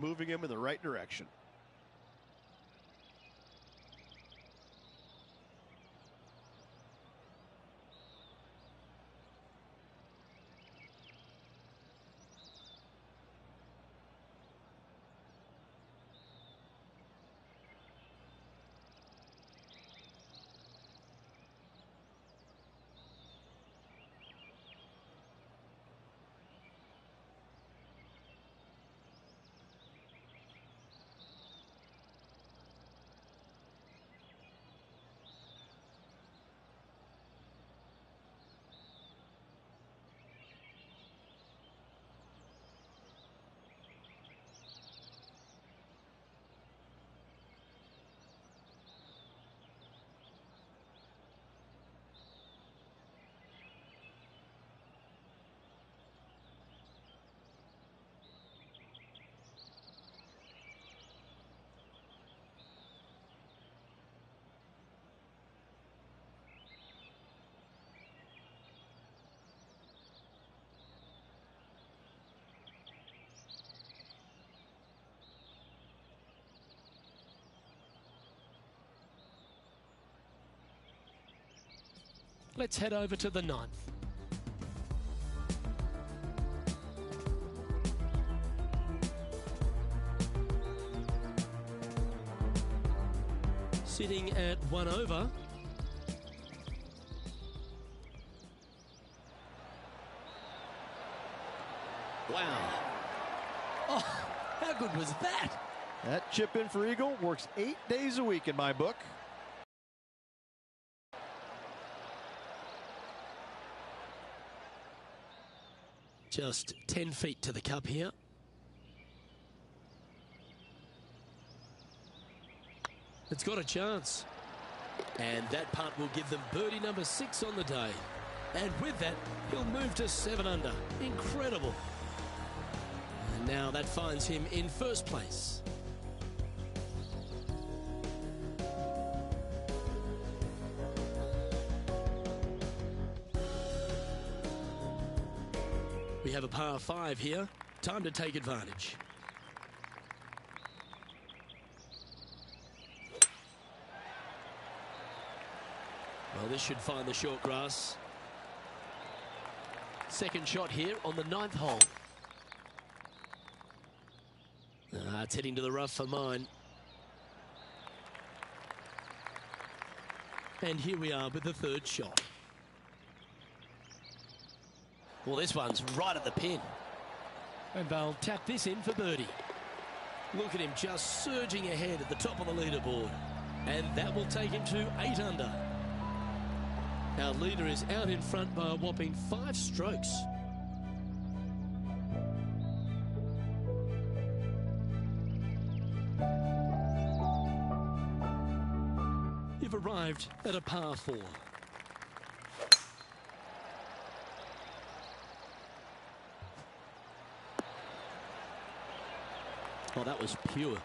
moving him in the right direction. Let's head over to the 9th. Sitting at 1 over. Wow. Oh, how good was that? That chip in for Eagle works 8 days a week in my book. Just 10 feet to the cup here. It's got a chance. And that putt will give them birdie number 6 on the day. And with that, he'll move to 7 under. Incredible. And now that finds him in first place. We have a par 5 here. Time to take advantage. Well, this should find the short grass. Second shot here on the 9th hole. It's heading to the rough for mine. And here we are with the 3rd shot. Well, this one's right at the pin. And they'll tap this in for birdie. Look at him just surging ahead at the top of the leaderboard. And that will take him to 8 under. Our leader is out in front by a whopping 5 strokes. You've arrived at a par 4. Oh, that was pure.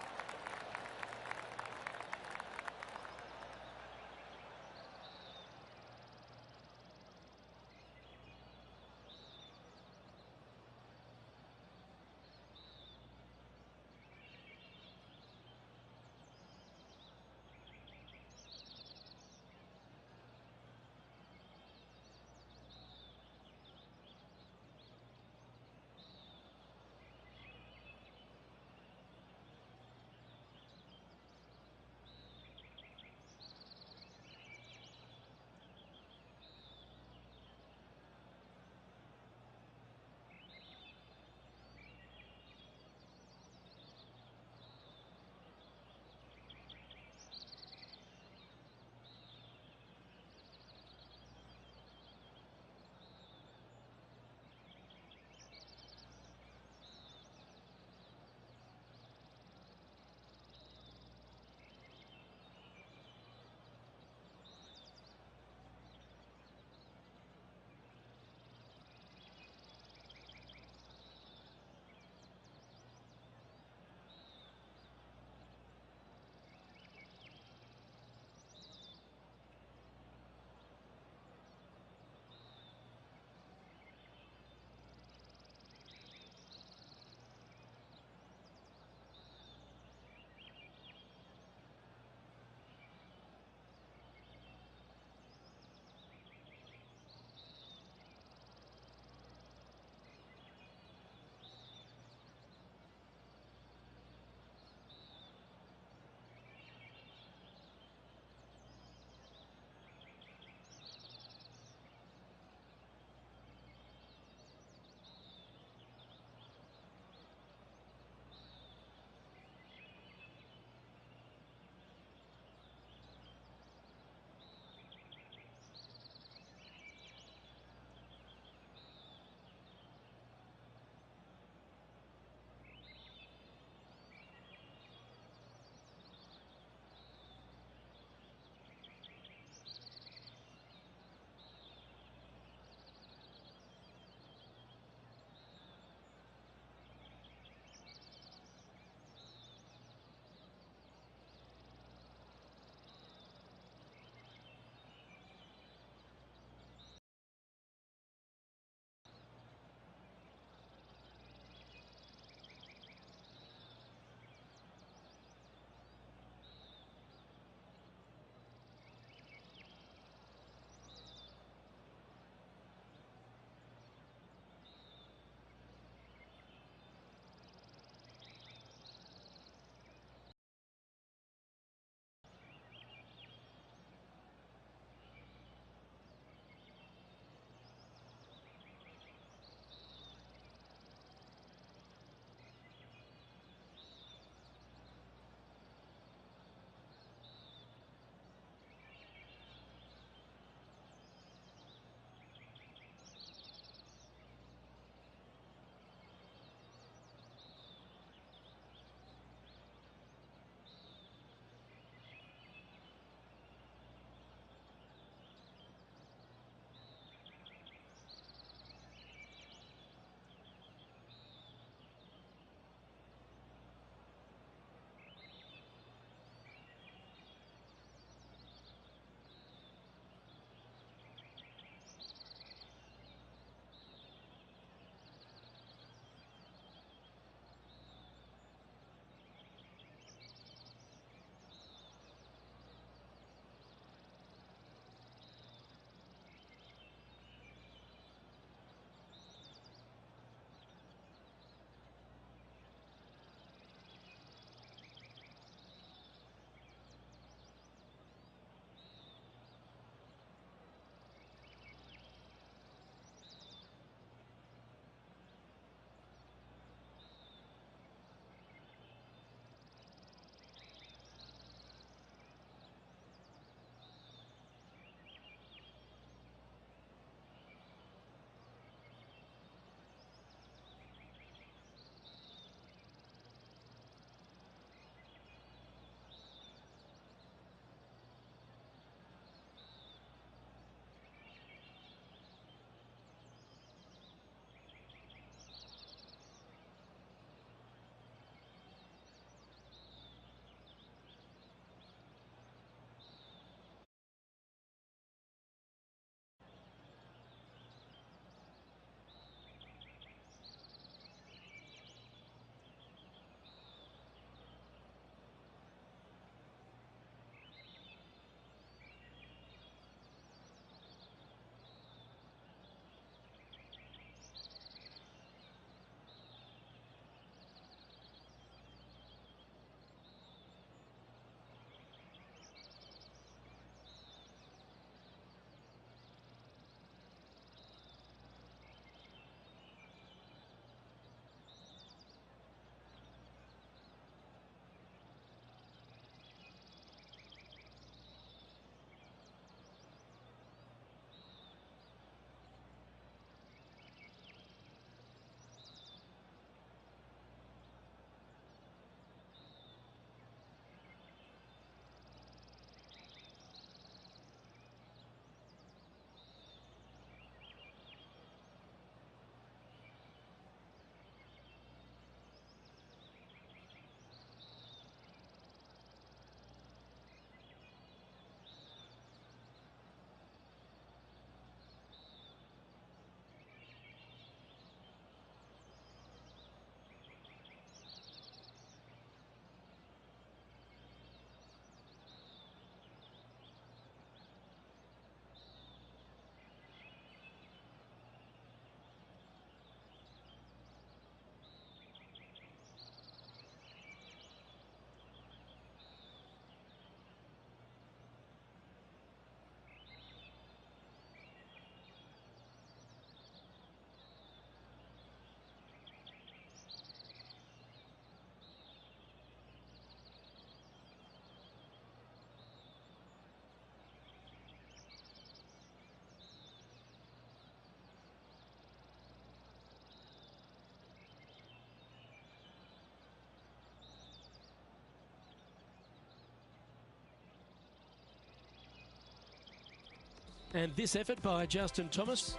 And this effort by Justin Thomas,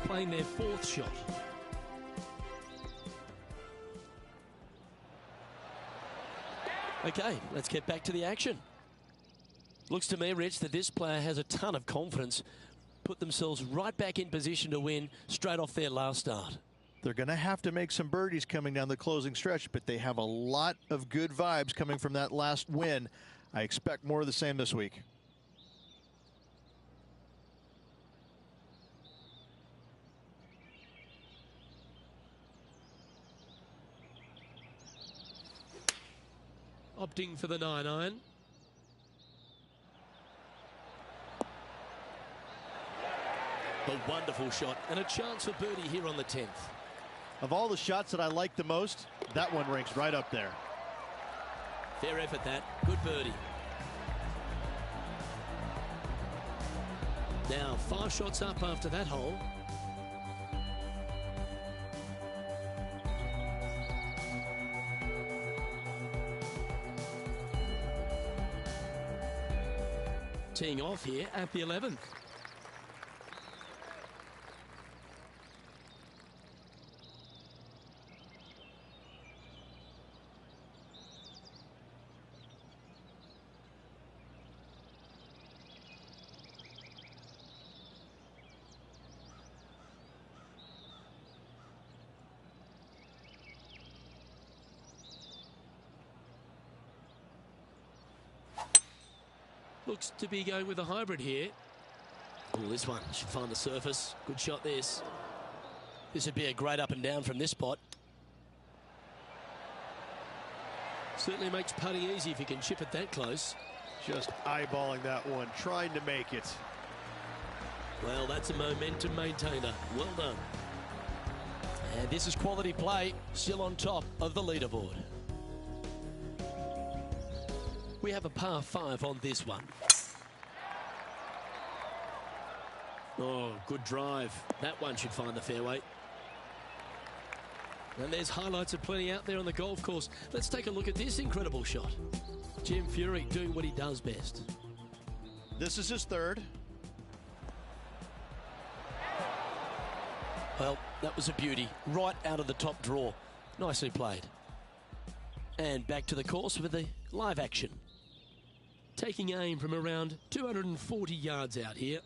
playing their fourth shot. Okay, let's get back to the action. Looks to me, Rich, that this player has a ton of confidence. Put themselves right back in position to win straight off their last start. They're going to have to make some birdies coming down the closing stretch, but they have a lot of good vibes coming from that last win. I expect more of the same this week. Opting for the 9-iron. A wonderful shot and a chance for birdie here on the 10th. Of all the shots that I like the most, that one ranks right up there. Fair effort that. Good birdie. Now 5 shots up after that hole. Teeing off here at the 11th. Looks to be going with a hybrid here. Oh, this one should find the surface. Good shot this. This would be a great up and down from this spot. Certainly makes putting easy if you can chip it that close. Just eyeballing that one, trying to make it. Well, that's a momentum maintainer. Well done. And this is quality play, still on top of the leaderboard. We have a par 5 on this one. Oh, good drive. That one should find the fairway. And there's highlights aplenty out there on the golf course. Let's take a look at this incredible shot. Jim Furyk doing what he does best. This is his third. Well, that was a beauty. Right out of the top draw. Nicely played. And back to the course with the live action. Taking aim from around 240 yards out here.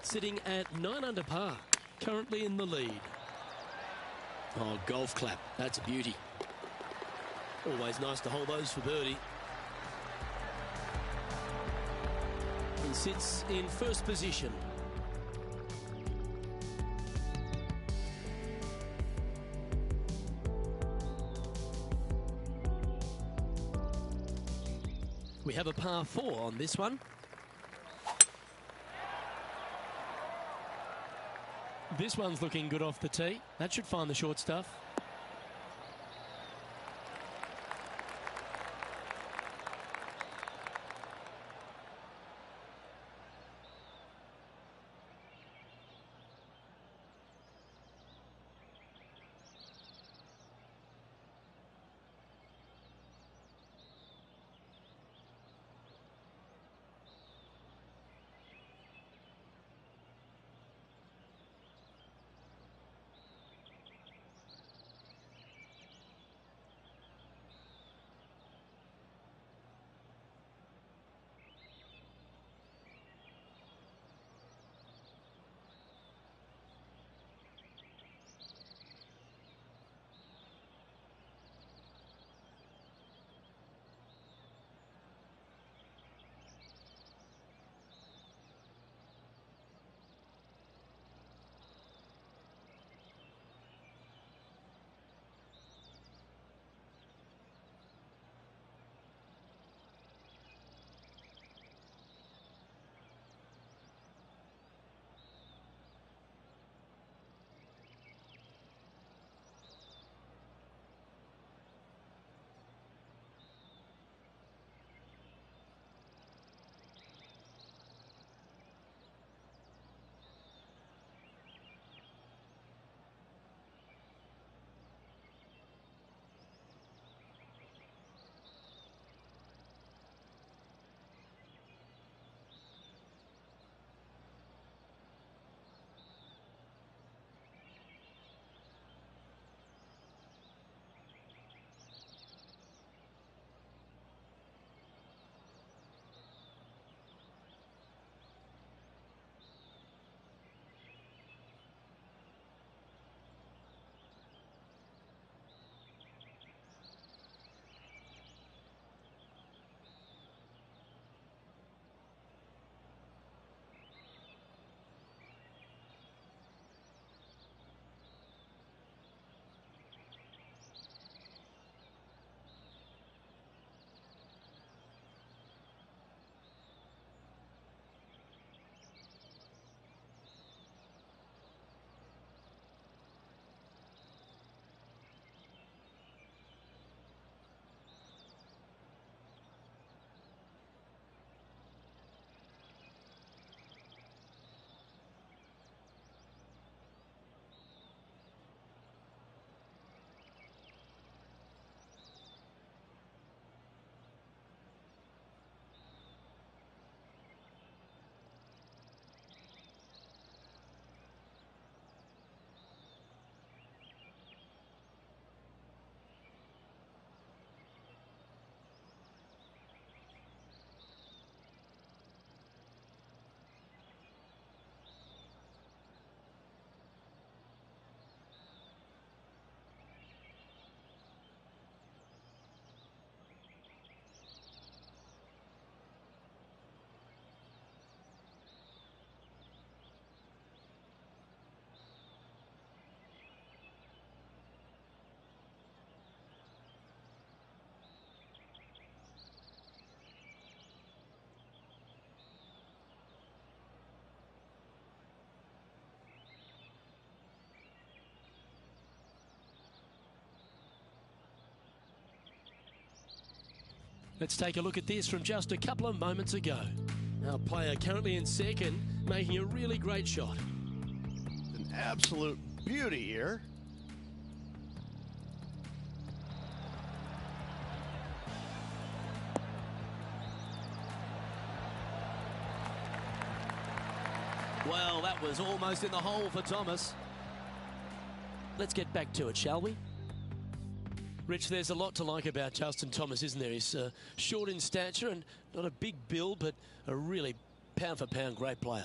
Sitting at 9 under par, currently in the lead. Oh, golf clap. That's a beauty. Always nice to hold those for birdie. He sits in first position. We have a par 4 on this one. This one's looking good off the tee. That should find the short stuff. Let's take a look at this from just a couple of moments ago. Our player currently in second, making a really great shot. An absolute beauty here. Well, that was almost in the hole for Thomas. Let's get back to it, shall we? Rich, there's a lot to like about Justin Thomas, isn't there? He's short in stature and not a big build, but a really pound-for-pound great player.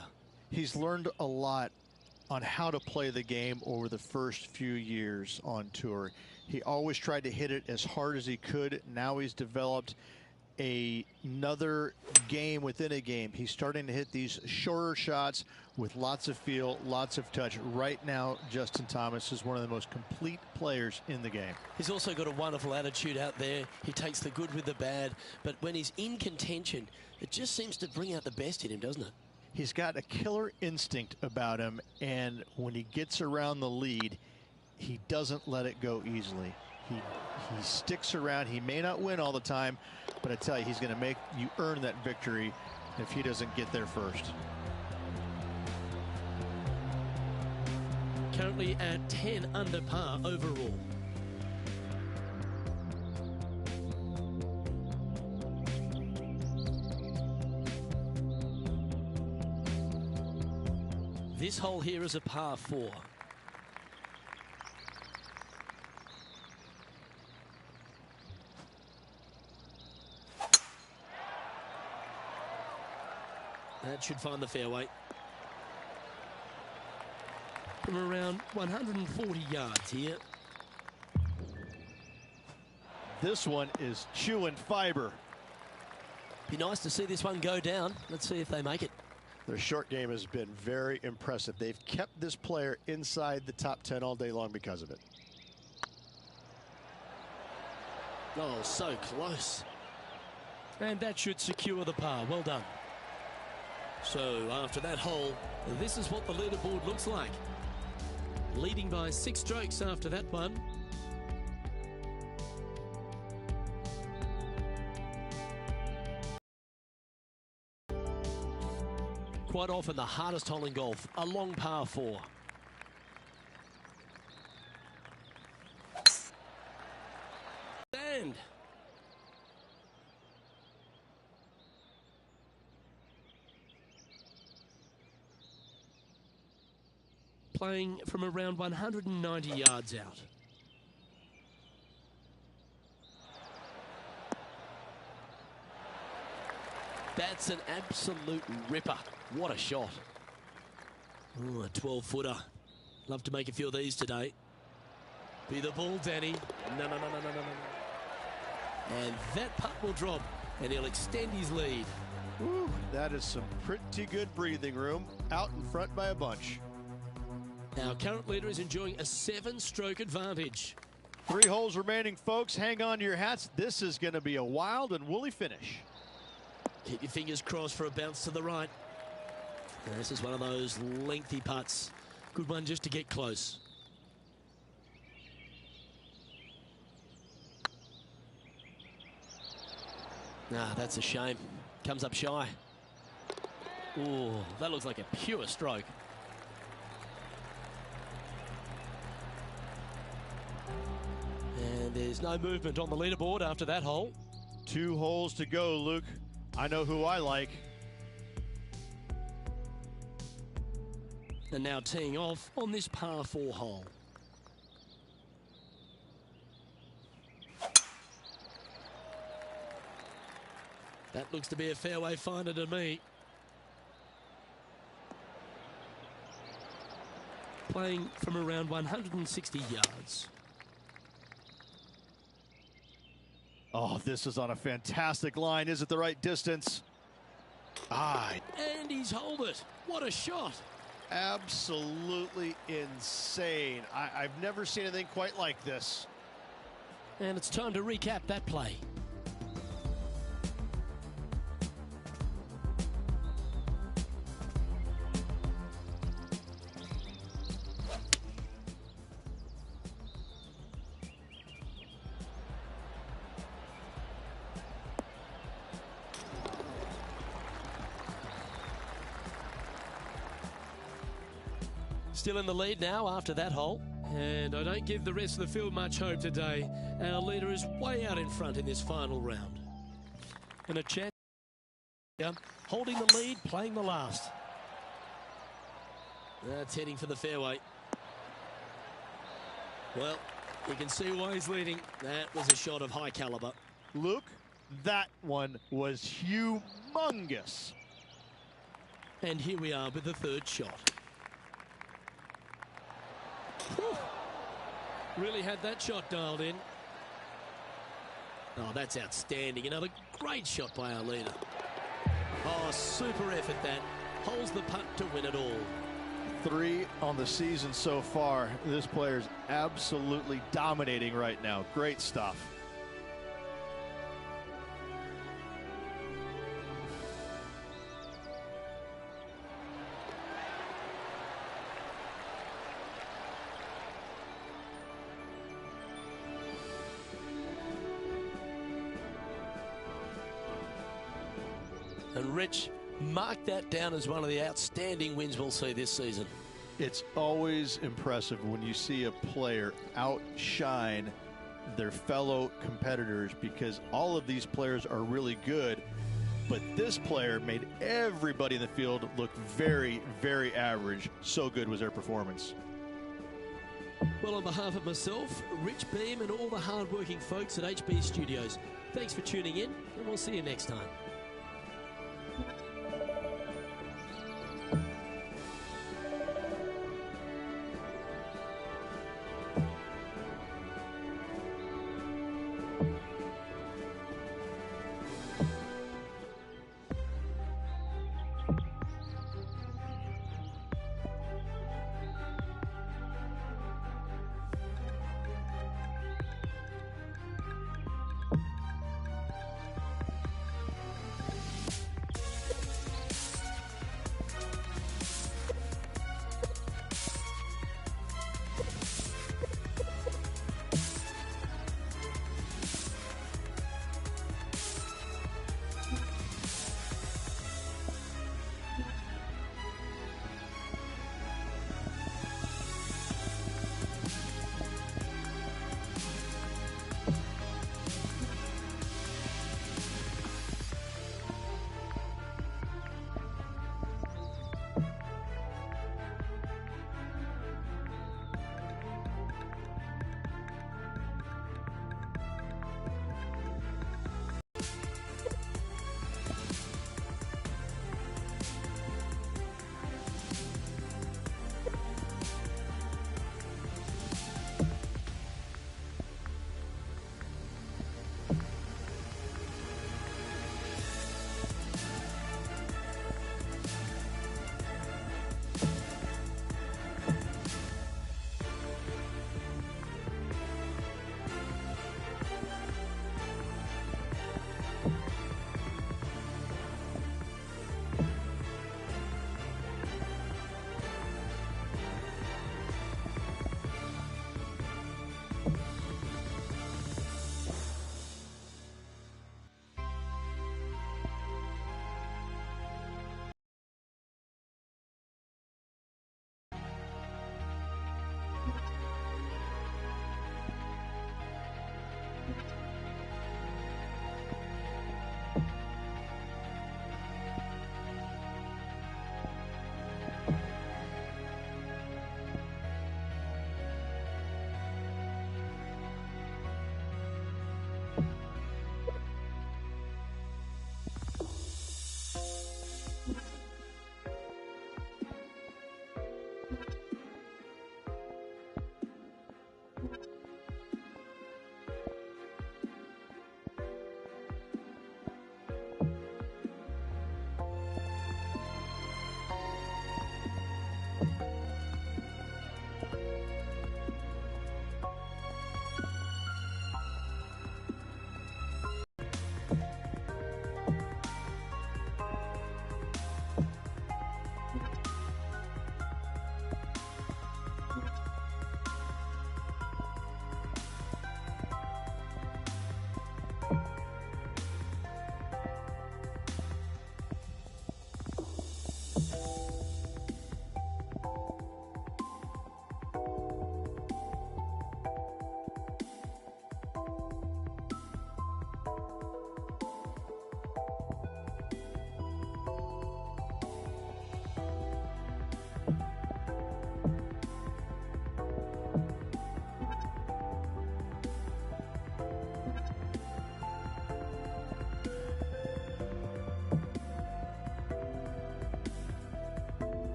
He's learned a lot on how to play the game over the first few years on tour. He always tried to hit it as hard as he could. Now he's developed another game within a game. He's starting to hit these shorter shots with lots of feel, lots of touch. Right now, Justin Thomas is one of the most complete players in the game. He's also got a wonderful attitude out there. He takes the good with the bad, but when he's in contention, it just seems to bring out the best in him, doesn't it? He's got a killer instinct about him, and when he gets around the lead, he doesn't let it go easily. He sticks around. He may not win all the time, but I tell you, he's going to make you earn that victory if he doesn't get there first. Currently at 10 under par overall. This hole here is a par 4. That should find the fairway. From around 140 yards here. This one is chewing fiber. Be nice to see this one go down. Let's see if they make it. Their short game has been very impressive. They've kept this player inside the top 10 all day long because of it. Oh, so close. And that should secure the par. Well done. So after that hole, this is what the leaderboard looks like. Leading by 6 strokes after that one. Quite often the hardest hole in golf, a long par 4. And playing from around 190 yards out. That's an absolute ripper. What a shot. Ooh, a 12-footer. Love to make a few of these today. Be the ball, Danny. No. And that putt will drop, and he'll extend his lead. Woo, that is some pretty good breathing room. Out in front by a bunch. Our current leader is enjoying a 7-stroke advantage. 3 holes remaining, folks. Hang on to your hats. This is going to be a wild and woolly finish. Keep your fingers crossed for a bounce to the right. And this is one of those lengthy putts. Good one just to get close. Nah, that's a shame. Comes up shy. Ooh, that looks like a pure stroke. And there's no movement on the leaderboard after that hole. 2 holes to go, Luke. I know who I like. And now teeing off on this par 4 hole. That looks to be a fairway finder to me. Playing from around 160 yards. Oh, this is on a fantastic line. Is it the right distance? And he's holed it. What a shot. Absolutely insane. I've never seen anything quite like this. And it's time to recap that play. Still in the lead now after that hole. And I don't give the rest of the field much hope today. Our leader is way out in front in this final round. And a chance, holding the lead, playing the last. That's heading for the fairway. Well, you can see why he's leading. That was a shot of high caliber. Luke, that one was humongous. And here we are with the third shot. Whew. Really had that shot dialed in. Oh, that's outstanding. Another great shot by our leader. Oh, super effort that. Holds the putt to win it all. 3 on the season so far. This player's absolutely dominating right now. Great stuff. And Rich, mark that down as one of the outstanding wins we'll see this season. It's always impressive when you see a player outshine their fellow competitors, because all of these players are really good, but this player made everybody in the field look very, very average. So good was their performance. Well, on behalf of myself, Rich Beam, and all the hard-working folks at HB Studios, thanks for tuning in, and we'll see you next time.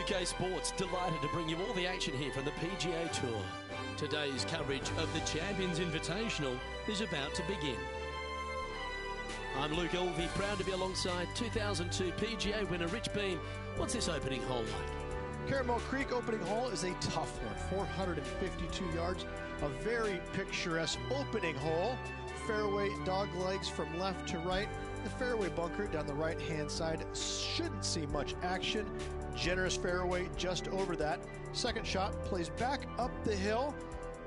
UK Sports, delighted to bring you all the action here from the PGA Tour. Today's coverage of the Champions Invitational is about to begin. I'm Luke Elvey, proud to be alongside 2002 PGA winner Rich Beem. What's this opening hole like? Caramel Creek opening hole is a tough one, 452 yards, a very picturesque opening hole. Fairway dog legs from left to right. The fairway bunker down the right-hand side shouldn't see much action. Generous fairway just over that. Second shot plays back up the hill.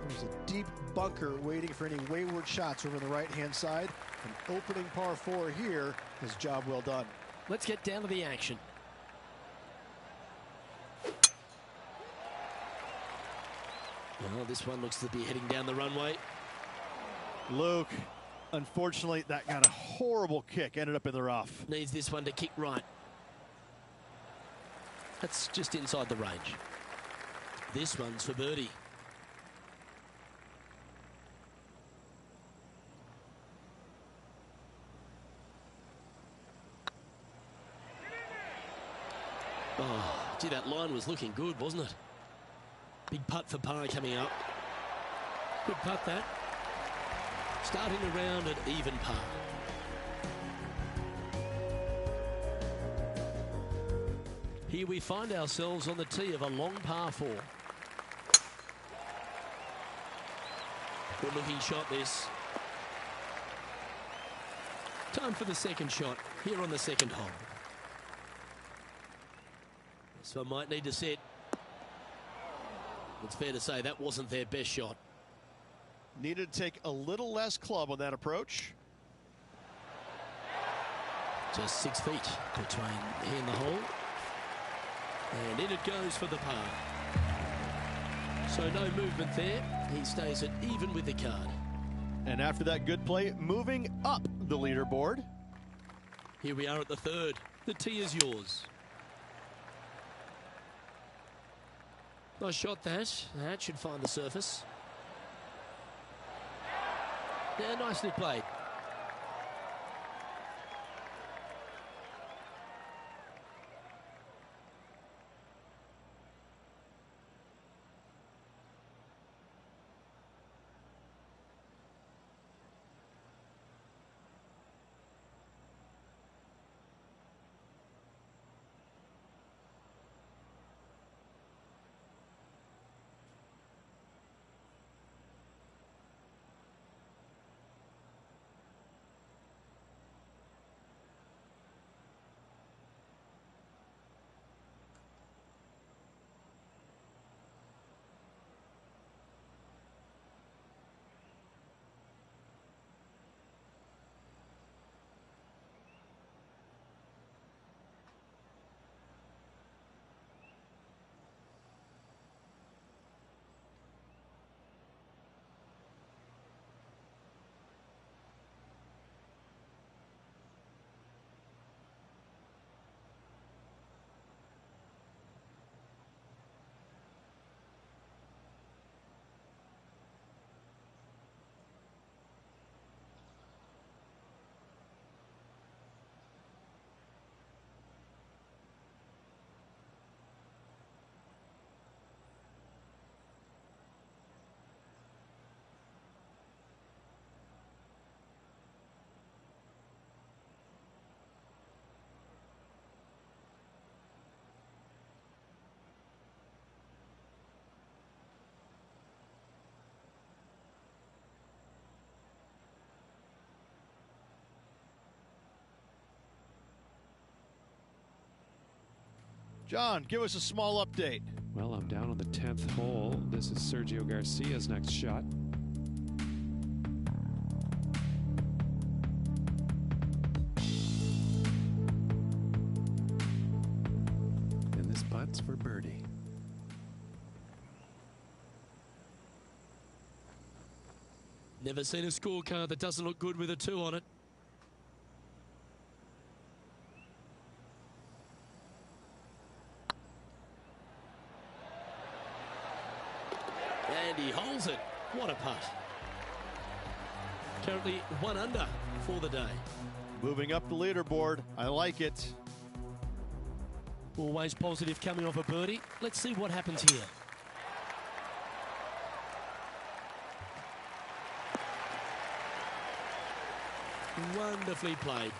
There's a deep bunker waiting for any wayward shots over the right-hand side. An opening par 4 here is job well done. Let's get down to the action. Well, this one looks to be heading down the runway. Luke, unfortunately, that got a horrible kick, ended up in the rough. Needs this one to kick right. That's just inside the range. This one's for birdie. Oh, gee, that line was looking good, wasn't it? Big putt for par coming up. Good putt, that. Starting the round at even par. Here we find ourselves on the tee of a long par 4. Good looking shot, this. Time for the second shot here on the second hole. This one might need to set. It's fair to say that wasn't their best shot. Needed to take a little less club on that approach. Just 6 feet between he and the hole. And in it goes for the par. So no movement there. He stays at even with the card. And after that good play, moving up the leaderboard. Here we are at the third. The tee is yours. Nice shot, that. That should find the surface. Yeah, nicely played. John, give us a small update. Well, I'm down on the 10th hole. This is Sergio Garcia's next shot. And this putt's for birdie. Never seen a scorecard that doesn't look good with a 2 on it. And he holds it. What a putt. Currently 1 under for the day. Moving up the leaderboard. I like it. Always positive coming off a birdie. Let's see what happens here. Wonderfully played.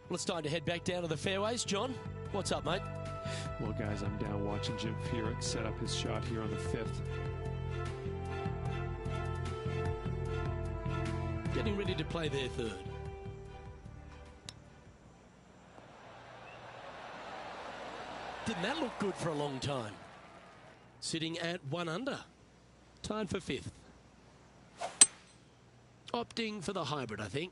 Well, it's time to head back down to the fairways. John, what's up, mate? Well, guys, I'm down watching Jim Furyk set up his shot here on the 5th. Getting ready to play their third. Didn't that look good for a long time? Sitting at 1 under. Tied for 5th. Opting for the hybrid, I think.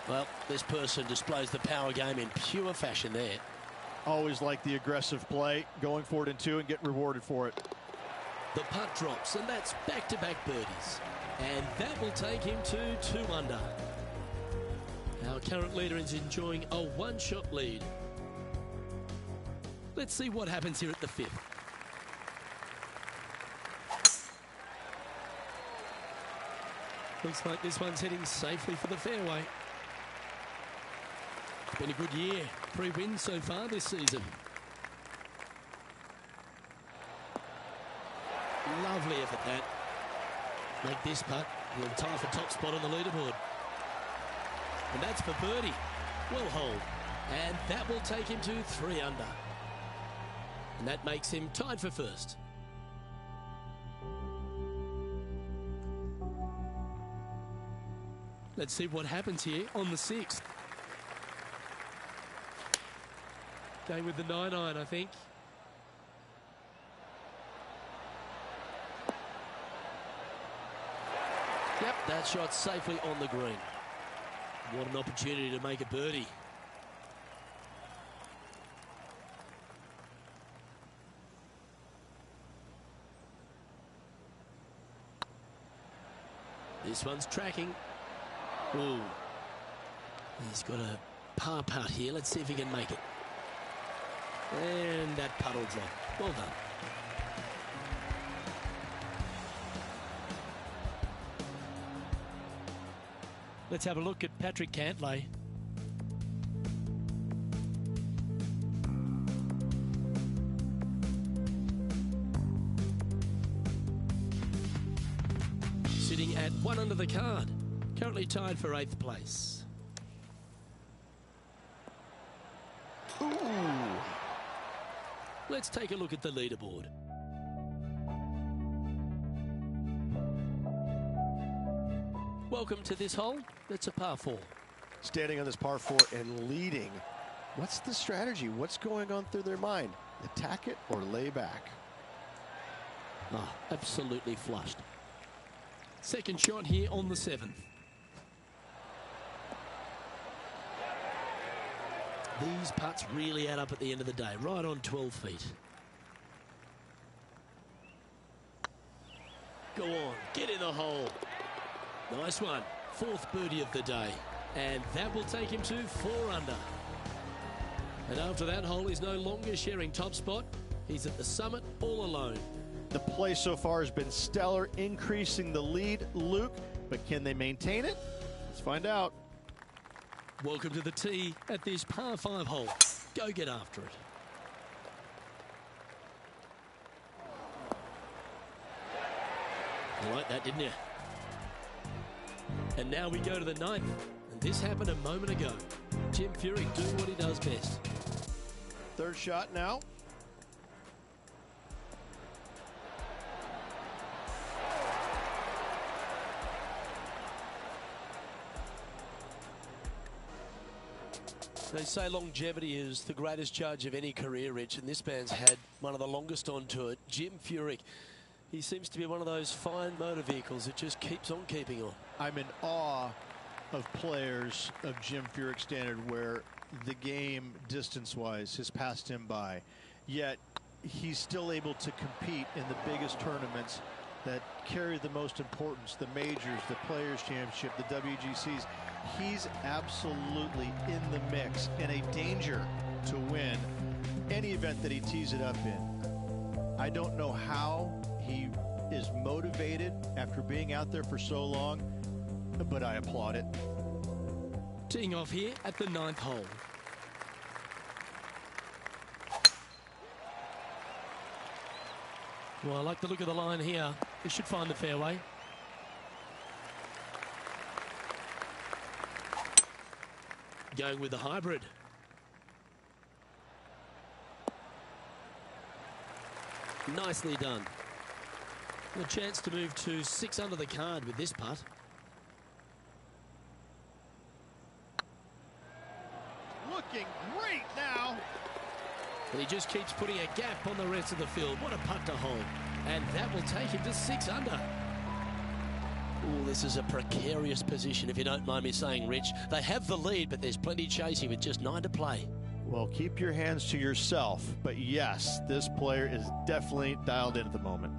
Well, this person displays the power game in pure fashion there. Always like the aggressive play, going for it in 2 and get rewarded for it. The putt drops, and that's back-to-back birdies. And that will take him to 2 under. Our current leader is enjoying a 1-shot lead. Let's see what happens here at the 5th. Looks like this one's heading safely for the fairway. It's been a good year. 3 wins so far this season. Lovely effort that. Make this putt. He'll tie for top spot on the leaderboard. And that's for birdie. Well hold. And that will take him to 3 under. And that makes him tied for first. Let's see what happens here on the 6th. Going with the 9-iron, I think. Yep, that shot safely on the green. What an opportunity to make a birdie. This one's tracking. Ooh. He's got a par putt here. Let's see if he can make it. And that putt will drop. Well done. Let's have a look at Patrick Cantlay. Sitting at 1 under the card. Currently tied for 8th place. Ooh. Let's take a look at the leaderboard. Welcome to this hole. It's a par 4. Standing on this par 4 and leading. What's the strategy? What's going on through their mind? Attack it or lay back? Ah, absolutely flushed. Second shot here on the 7th. These putts really add up at the end of the day, right on 12 feet. Go on, get in the hole. Nice one. 4th birdie of the day. And that will take him to 4 under. And after that hole, he's no longer sharing top spot. He's at the summit all alone. The play so far has been stellar, increasing the lead, Luke, but can they maintain it? Let's find out. Welcome to the tee at this par 5 hole. Go get after it. You like that, didn't you? And now we go to the 9th. And this happened a moment ago. Jim Furyk doing what he does best. Third shot now. They say longevity is the greatest judge of any career, Rich, and this man's had one of the longest on tour. Jim Furyk, he seems to be one of those fine motor vehicles that just keeps on keeping on. I'm in awe of players of Jim Furyk's standard where the game, distance-wise, has passed him by. Yet, he's still able to compete in the biggest tournaments that carry the most importance, the majors, the Players' Championship, the WGCs. He's absolutely in the mix and a danger to win any event that he tees it up in. I don't know how he is motivated after being out there for so long, but I applaud it. Teeing off here at the 9th hole. Well, I like the look of the line here. He should find the fairway. Going with the hybrid. Nicely done. A chance to move to 6 under the card with this putt. Looking great now. And he just keeps putting a gap on the rest of the field. What a putt to hold. And that will take him to 6 under. Oh, this is a precarious position, if you don't mind me saying, Rich. They have the lead, but there's plenty chasing with just 9 to play. Well, keep your hands to yourself. But yes, this player is definitely dialed in at the moment.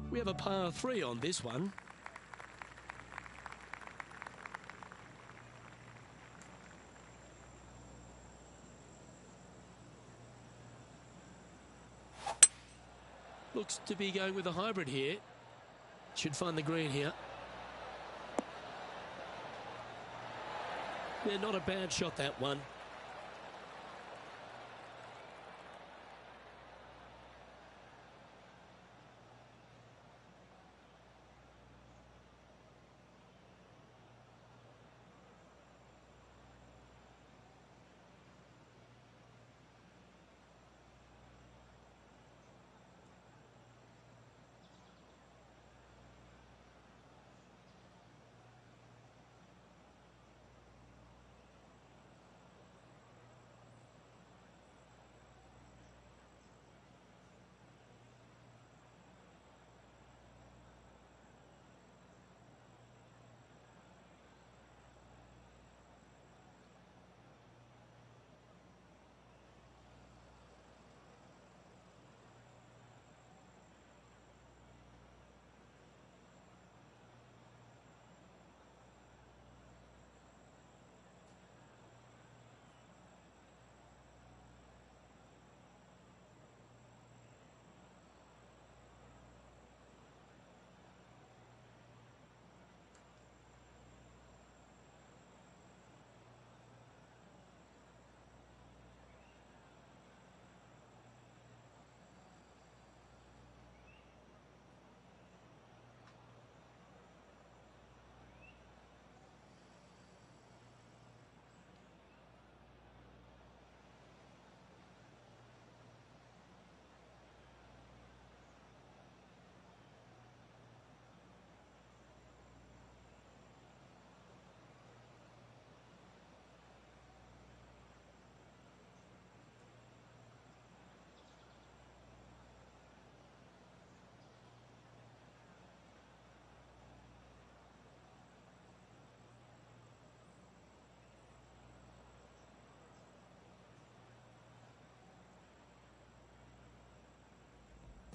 We have a par 3 on this one. Looks to be going with a hybrid here. Should find the green here. Yeah, not a bad shot, that one.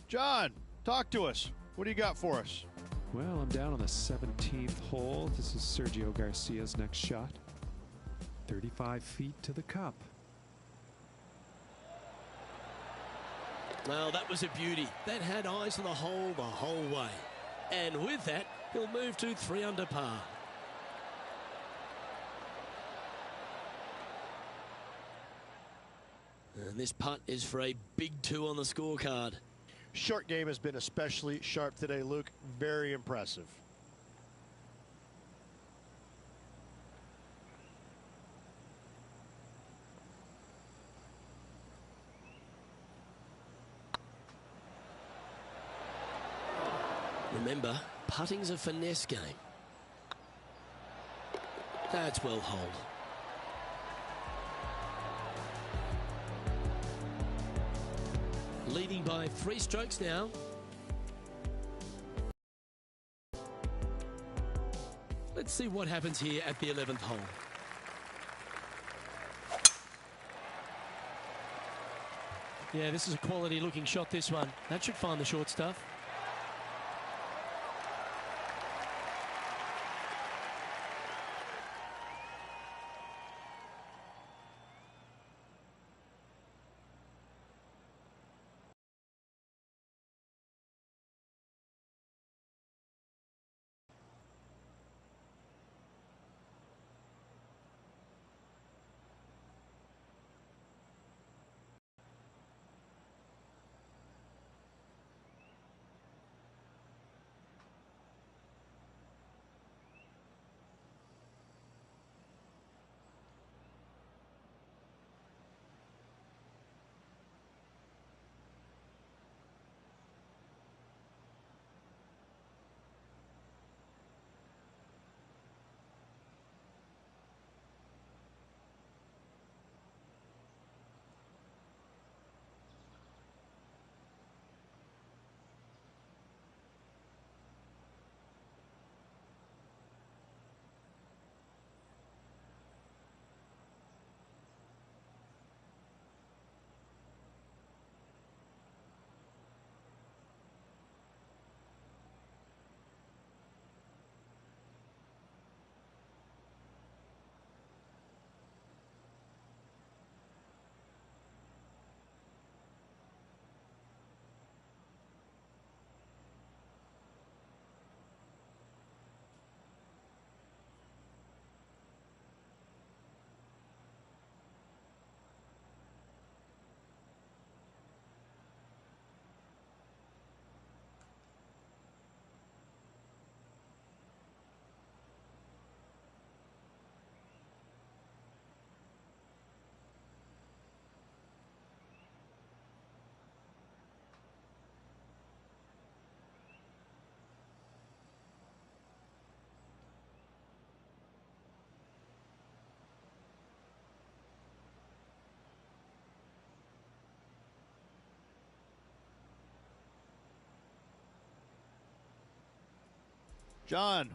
John, talk to us. What do you got for us? Well, I'm down on the 17th hole. This is Sergio Garcia's next shot. 35 feet to the cup. Well, that was a beauty. That had eyes on the whole way. And with that, he'll move to 3 under par. And this putt is for a big 2 on the scorecard. Short game has been especially sharp today, Luke. Very impressive. Remember, putting's a finesse game. That's well holed. Leading by 3 strokes now. Let's see what happens here at the 11th hole. Yeah, this is a quality looking shot, this one. That should find the short stuff. John,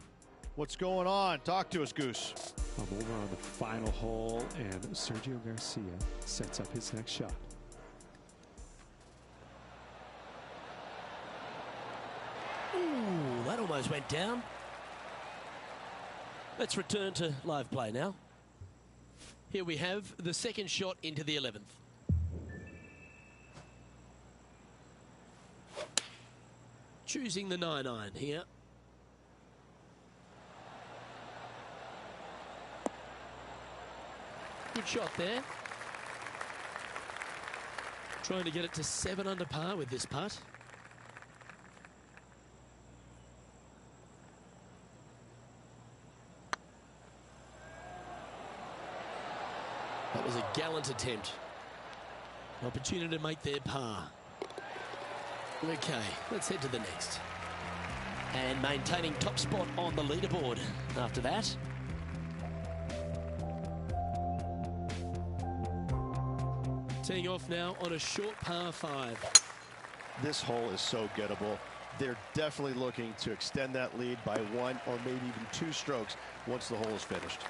what's going on? Talk to us, Goose. I'm over on the final hole, and Sergio Garcia sets up his next shot. Ooh, that almost went down. Let's return to live play now. Here we have the second shot into the 11th. Choosing the 9-iron here. Good shot there. Trying to get it to 7 under par with this putt. That was a gallant attempt. Opportunity to make their par. Okay, let's head to the next. And maintaining top spot on the leaderboard after that. Teeing off now on a short par 5. This hole is so gettable. They're definitely looking to extend that lead by 1 or maybe even 2 strokes once the hole is finished.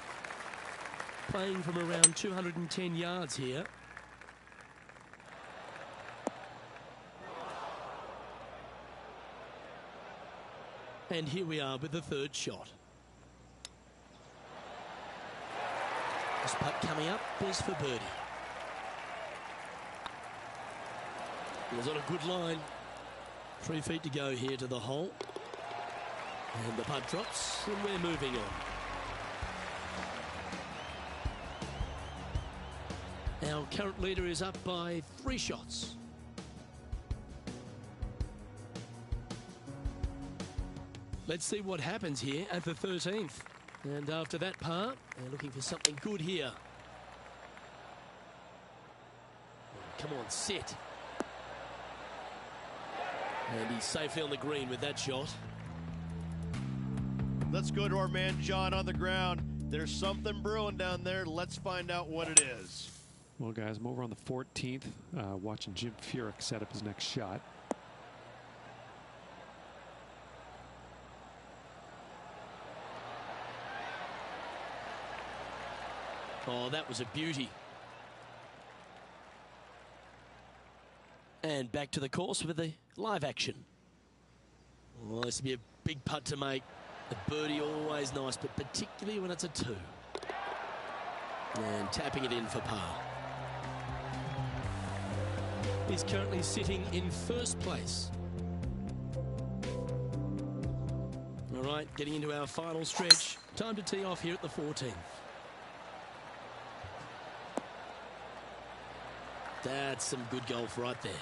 Playing from around 210 yards here. And here we are with the third shot. This putt coming up is for birdie. It was on a good line. 3 feet to go here to the hole. And the putt drops, and we're moving on. Our current leader is up by 3 shots. Let's see what happens here at the 13th. And after that par, they're looking for something good here. Come on, sit. And he's safely on the green with that shot. Let's go to our man John on the ground. There's something brewing down there. Let's find out what it is. Well, guys, I'm over on the 14th, watching Jim Furyk set up his next shot. Oh, that was a beauty. And back to the course with the live action. Oh, this will be a big putt to make. A birdie always nice, but particularly when it's a 2. And tapping it in for par. He's currently sitting in first place. All right, getting into our final stretch. Time to tee off here at the 14th. That's some good golf right there.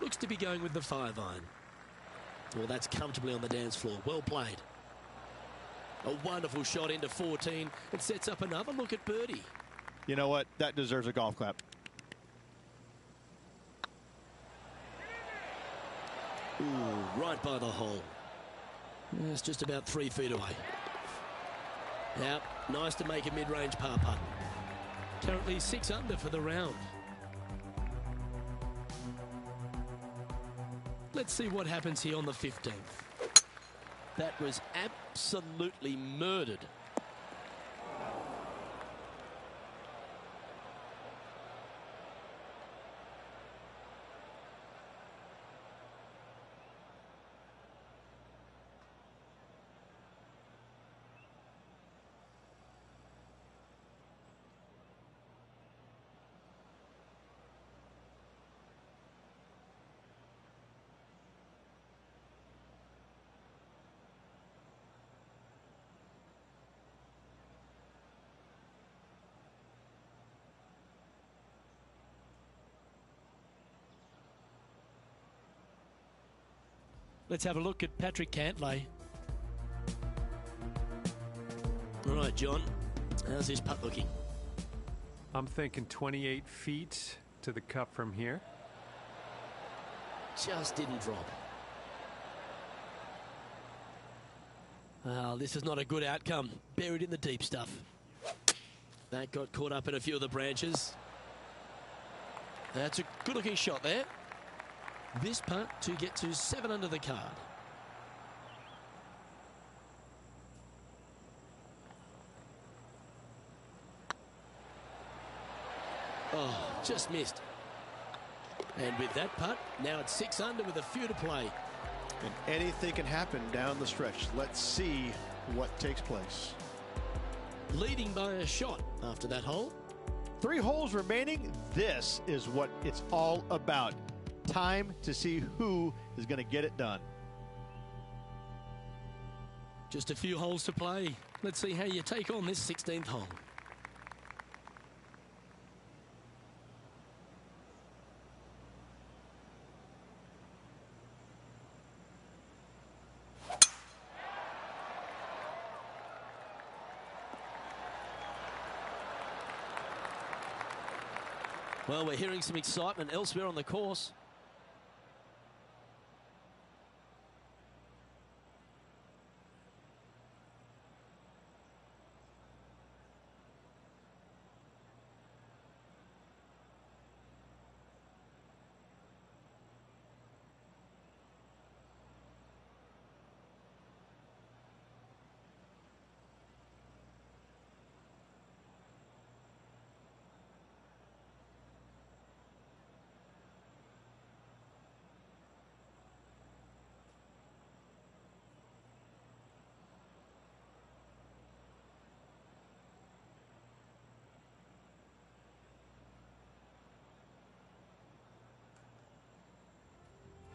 Looks to be going with the 5-iron. Well, that's comfortably on the dance floor. Well played. A wonderful shot into 14. It sets up another look at birdie. You know what? That deserves a golf clap. Ooh, right by the hole. It's just about 3 feet away. Now, nice to make a mid-range par putt. Currently 6 under for the round. Let's see what happens here on the 15th. That was absolutely murdered. Let's have a look at Patrick Cantlay. All right, John, how's this putt looking? I'm thinking 28 feet to the cup from here. Just didn't drop. Well, this is not a good outcome. Buried in the deep stuff. That got caught up in a few of the branches. That's a good-looking shot there. This putt to get to 7 under the card. Oh, just missed. And with that putt, now it's 6 under with a few to play. And anything can happen down the stretch. Let's see what takes place. Leading by a shot after that hole. 3 holes remaining. This is what it's all about. Time to see who is going to get it done. Just a few holes to play. Let's see how you take on this 16th hole. Well, we're hearing some excitement elsewhere on the course.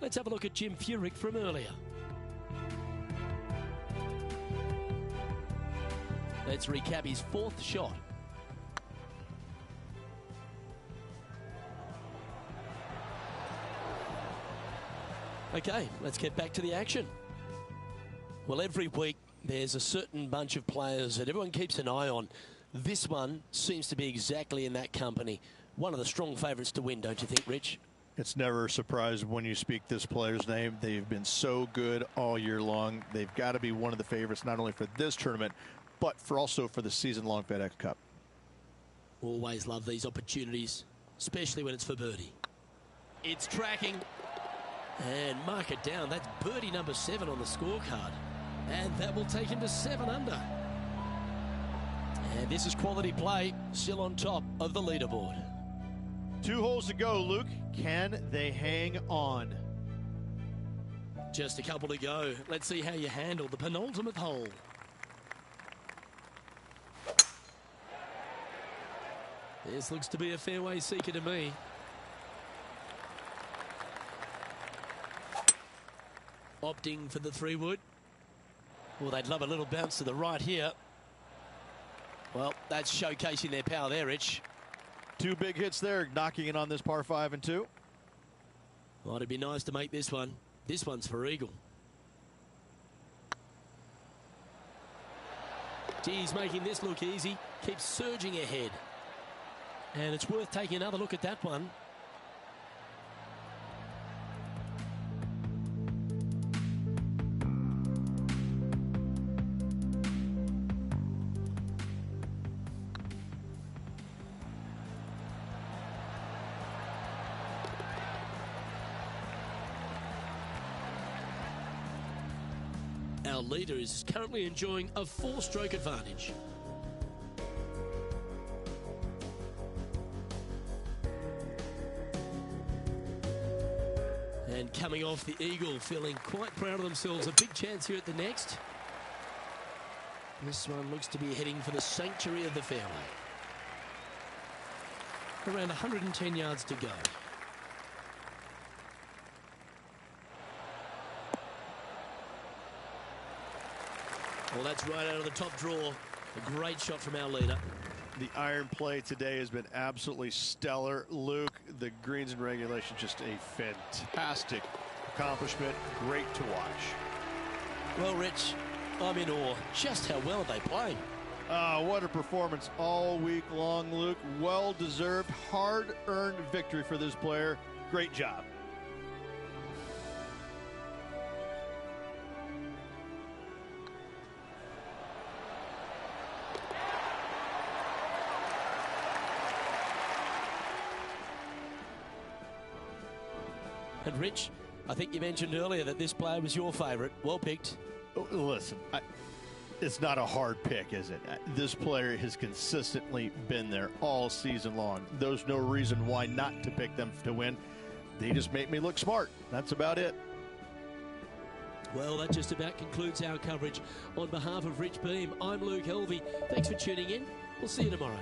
Let's have a look at Jim Furyk from earlier. Let's recap his 4th shot. Okay, let's get back to the action. Well, every week there's a certain bunch of players that everyone keeps an eye on. This one seems to be exactly in that company. One of the strong favourites to win, don't you think, Rich? It's never a surprise when you speak this player's name. They've been so good all year long. They've got to be one of the favorites, not only for this tournament, but also for the season-long FedEx Cup. Always love these opportunities, especially when it's for birdie. It's tracking. And mark it down. That's birdie number 7 on the scorecard. And that will take him to 7 under. And this is quality play, still on top of the leaderboard. 2 holes to go, Luke. Can they hang on? Just a couple to go. Let's see how you handle the penultimate hole. This looks to be a fairway seeker to me. Opting for the 3-wood. Well, they'd love a little bounce to the right here. Well, that's showcasing their power there, Rich. 2 big hits there, knocking it on this par 5 and 2. Well, it'd be nice to make this one. This one's for eagle. Geez, making this look easy. Keeps surging ahead. And it's worth taking another look at that one. Our leader is currently enjoying a 4-stroke advantage. And coming off the eagle, feeling quite proud of themselves. A big chance here at the next. This one looks to be heading for the sanctuary of the fairway. Around 110 yards to go. Well, that's right out of the top draw. A great shot from our leader. The iron play today has been absolutely stellar. Luke, the greens and regulation, just a fantastic accomplishment. Great to watch. Well, Rich, I'm in awe. Just how well they play. What a performance all week long, Luke. Well-deserved, hard-earned victory for this player. Great job. And Rich, I think you mentioned earlier that this player was your favourite. Well picked. Listen, it's not a hard pick, is it? This player has consistently been there all season long. There's no reason why not to pick them to win. They just make me look smart. That's about it. Well, that just about concludes our coverage. On behalf of Rich Beam, I'm Luke Helvey. Thanks for tuning in. We'll see you tomorrow.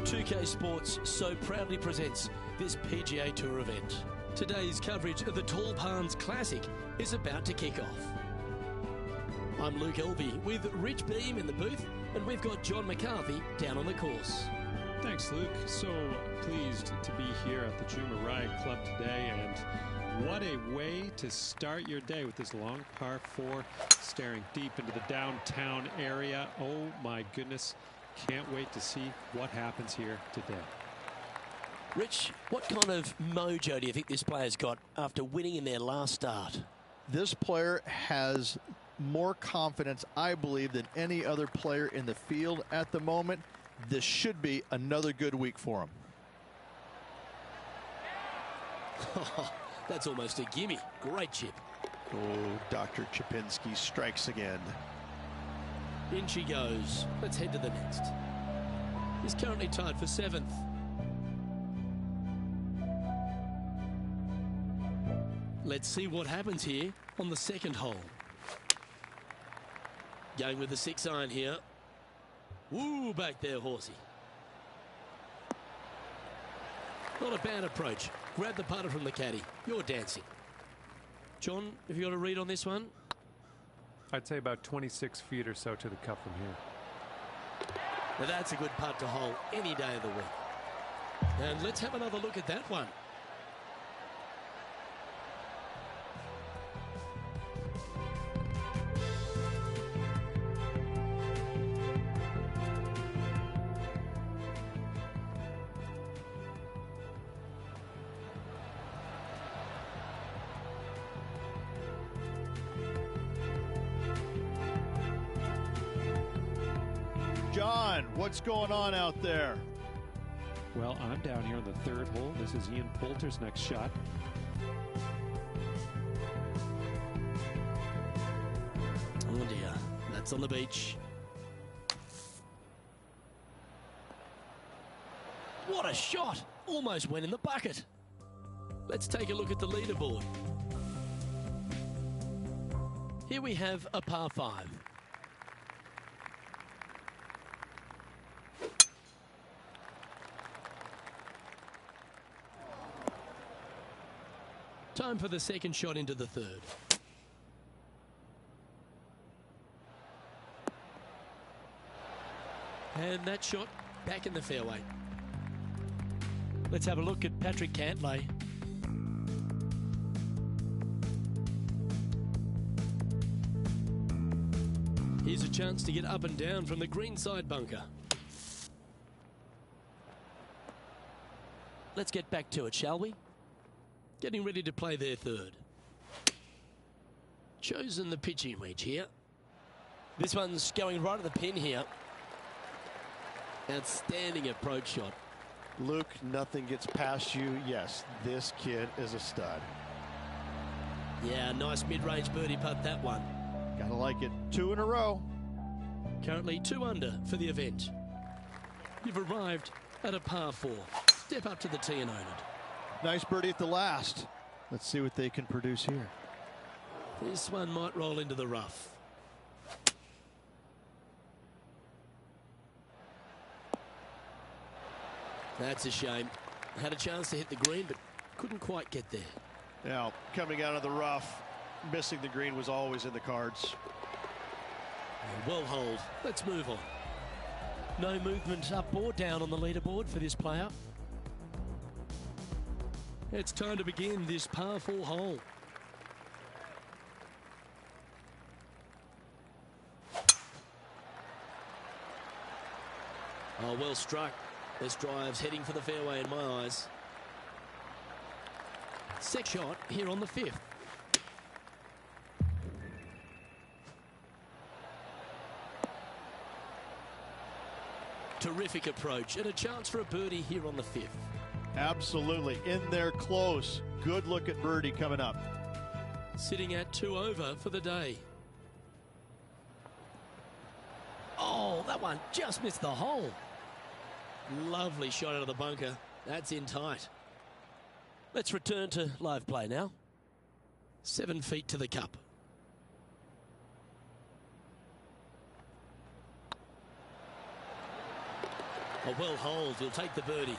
2K Sports so proudly presents this PGA Tour event. Today's coverage of the Tall Palms Classic is about to kick off. I'm Luke Elvey with Rich Beam in the booth, and we've got John McCarthy down on the course. Thanks, Luke. So pleased to be here at the Jumeirah Club today, and what a way to start your day with this long par 4 staring deep into the downtown area. Oh my goodness, can't wait to see what happens here today. Rich, what kind of mojo do you think this player's got after winning in their last start? This player has more confidence, I believe, than any other player in the field at the moment. This should be another good week for him. That's almost a gimme. Great chip. Oh, Dr. Chipinski strikes again. In she goes. Let's head to the next. He's currently tied for 7th. Let's see what happens here on the second hole. Going with the 6-iron here. Woo, back there, horsey. Not a bad approach. Grab the putter from the caddy. You're dancing. John, have you got a read on this one? I'd say about 26 feet or so to the cup from here. Now that's a good putt to hole any day of the week. And let's have another look at that one. John, what's going on out there? Well, I'm down here on the 3rd hole. This is Ian Poulter's next shot. Oh dear, that's on the beach. What a shot! Almost went in the bucket. Let's take a look at the leaderboard. Here we have a par 5. Time for the second shot into the 3rd. And that shot back in the fairway. Let's have a look at Patrick Cantlay. Here's a chance to get up and down from the greenside bunker. Let's get back to it, shall we? Getting ready to play their 3rd. Chosen the pitching wedge here. This one's going right at the pin here. Outstanding approach shot. Luke, nothing gets past you. Yes, this kid is a stud. Yeah, nice mid-range birdie putt, that one. Gotta like it. 2 in a row. Currently 2 under for the event. You've arrived at a par 4. Step up to the tee and own it. Nice birdie at the last. Let's see what they can produce here. This one might roll into the rough. That's a shame. Had a chance to hit the green, but couldn't quite get there. Now, coming out of the rough, missing the green was always in the cards. Well holed. Let's move on. No movement up or down on the leaderboard for this player. It's time to begin this par 4 hole. Oh, well struck. This drive's heading for the fairway in my eyes. Second shot here on the 5th. Terrific approach and a chance for a birdie here on the 5th. Absolutely. In there close. Good look at birdie coming up. Sitting at 2 over for the day. Oh, that one just missed the hole. Lovely shot out of the bunker. That's in tight. Let's return to live play now. 7 feet to the cup. A well hold. He'll take the birdie.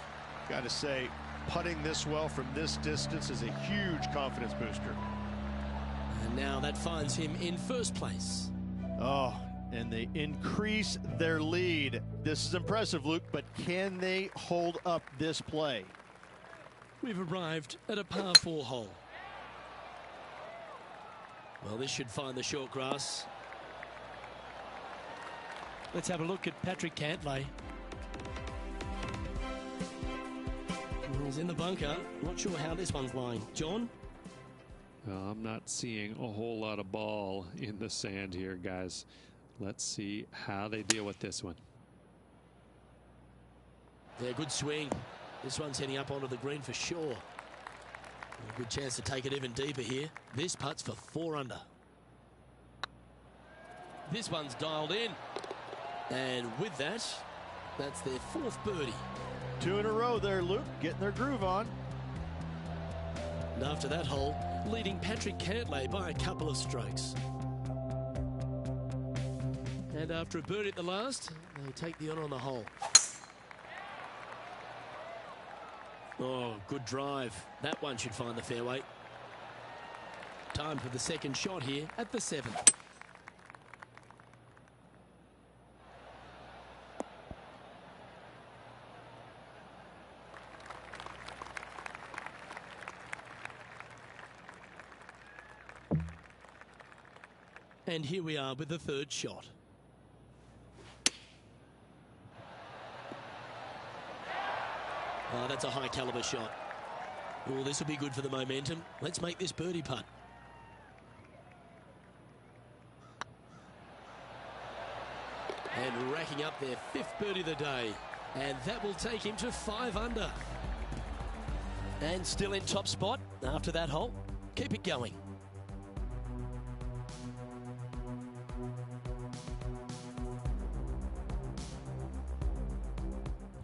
Got to say, putting this well from this distance is a huge confidence booster. And now that finds him in first place. Oh, and they increase their lead. This is impressive, Luke, but can they hold up this play? We've arrived at a par 4 hole. Well, this should find the short grass. Let's have a look at Patrick Cantlay. He's in the bunker. Not sure how this one's lying. John? Well, I'm not seeing a whole lot of ball in the sand here, guys. Let's see how they deal with this one. Yeah, good swing. This one's heading up onto the green for sure. A good chance to take it even deeper here. This putt's for 4 under. This one's dialed in. And with that, that's their 4th birdie. 2 in a row there, Luke, getting their groove on. And after that hole, leading Patrick Cantlay by a couple of strokes. And after a birdie at the last, they take the honour on the hole. Oh, good drive. That one should find the fairway. Time for the second shot here at the 7th. And here we are with the 3rd shot. Oh, that's a high caliber shot. Oh, this will be good for the momentum. Let's make this birdie putt. And racking up their 5th birdie of the day. And that will take him to 5 under. And still in top spot after that hole. Keep it going.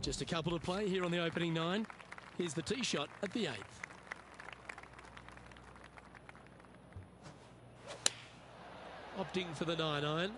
Just a couple to play here on the opening 9. Here's the tee shot at the 8th. Opting for the 9-iron.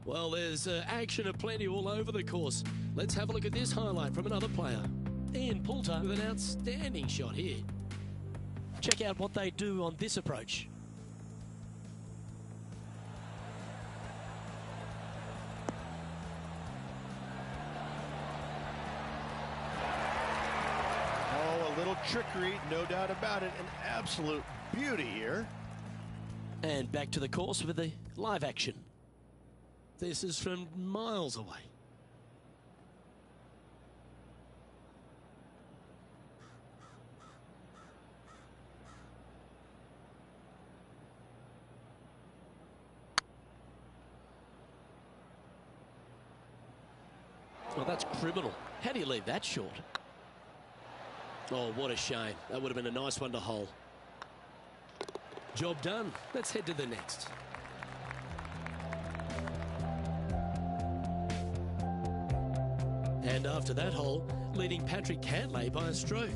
Well, there's action aplenty all over the course. Let's have a look at this highlight from another player. Ian Poulter with an outstanding shot here. Check out what they do on this approach. Oh, a little trickery, no doubt about it. An absolute beauty here. And back to the course with the live action. This is from miles away. Well, that's criminal. How do you leave that short? Oh, what a shame. That would have been a nice one to hole. Job done. Let's head to the next. And after that hole, leading Patrick Cantlay by a stroke.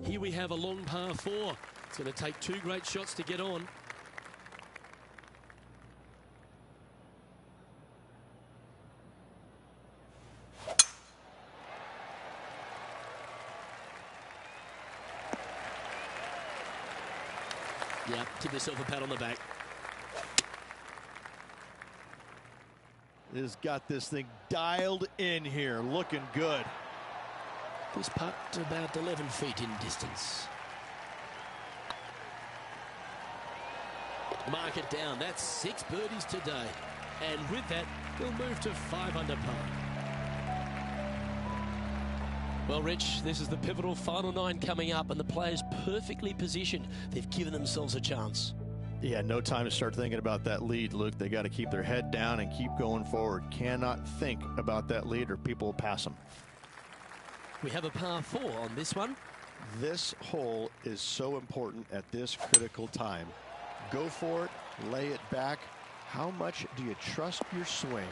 Here we have a long par 4. It's going to take 2 great shots to get on. Yeah, give yourself a pat on the back. Has got this thing dialed in here, looking good. This putt about 11 feet in distance. Mark it down. That's 6 birdies today. And with that, we'll move to 5 under par. Well, Rich, this is the pivotal final 9 coming up, and the players perfectly positioned. They've given themselves a chance. Yeah, no time to start thinking about that lead, Luke. They got to keep their head down and keep going forward. Cannot think about that lead or people will pass them. We have a par 4 on this one. This hole is so important at this critical time. Go for it, lay it back. How much do you trust your swing?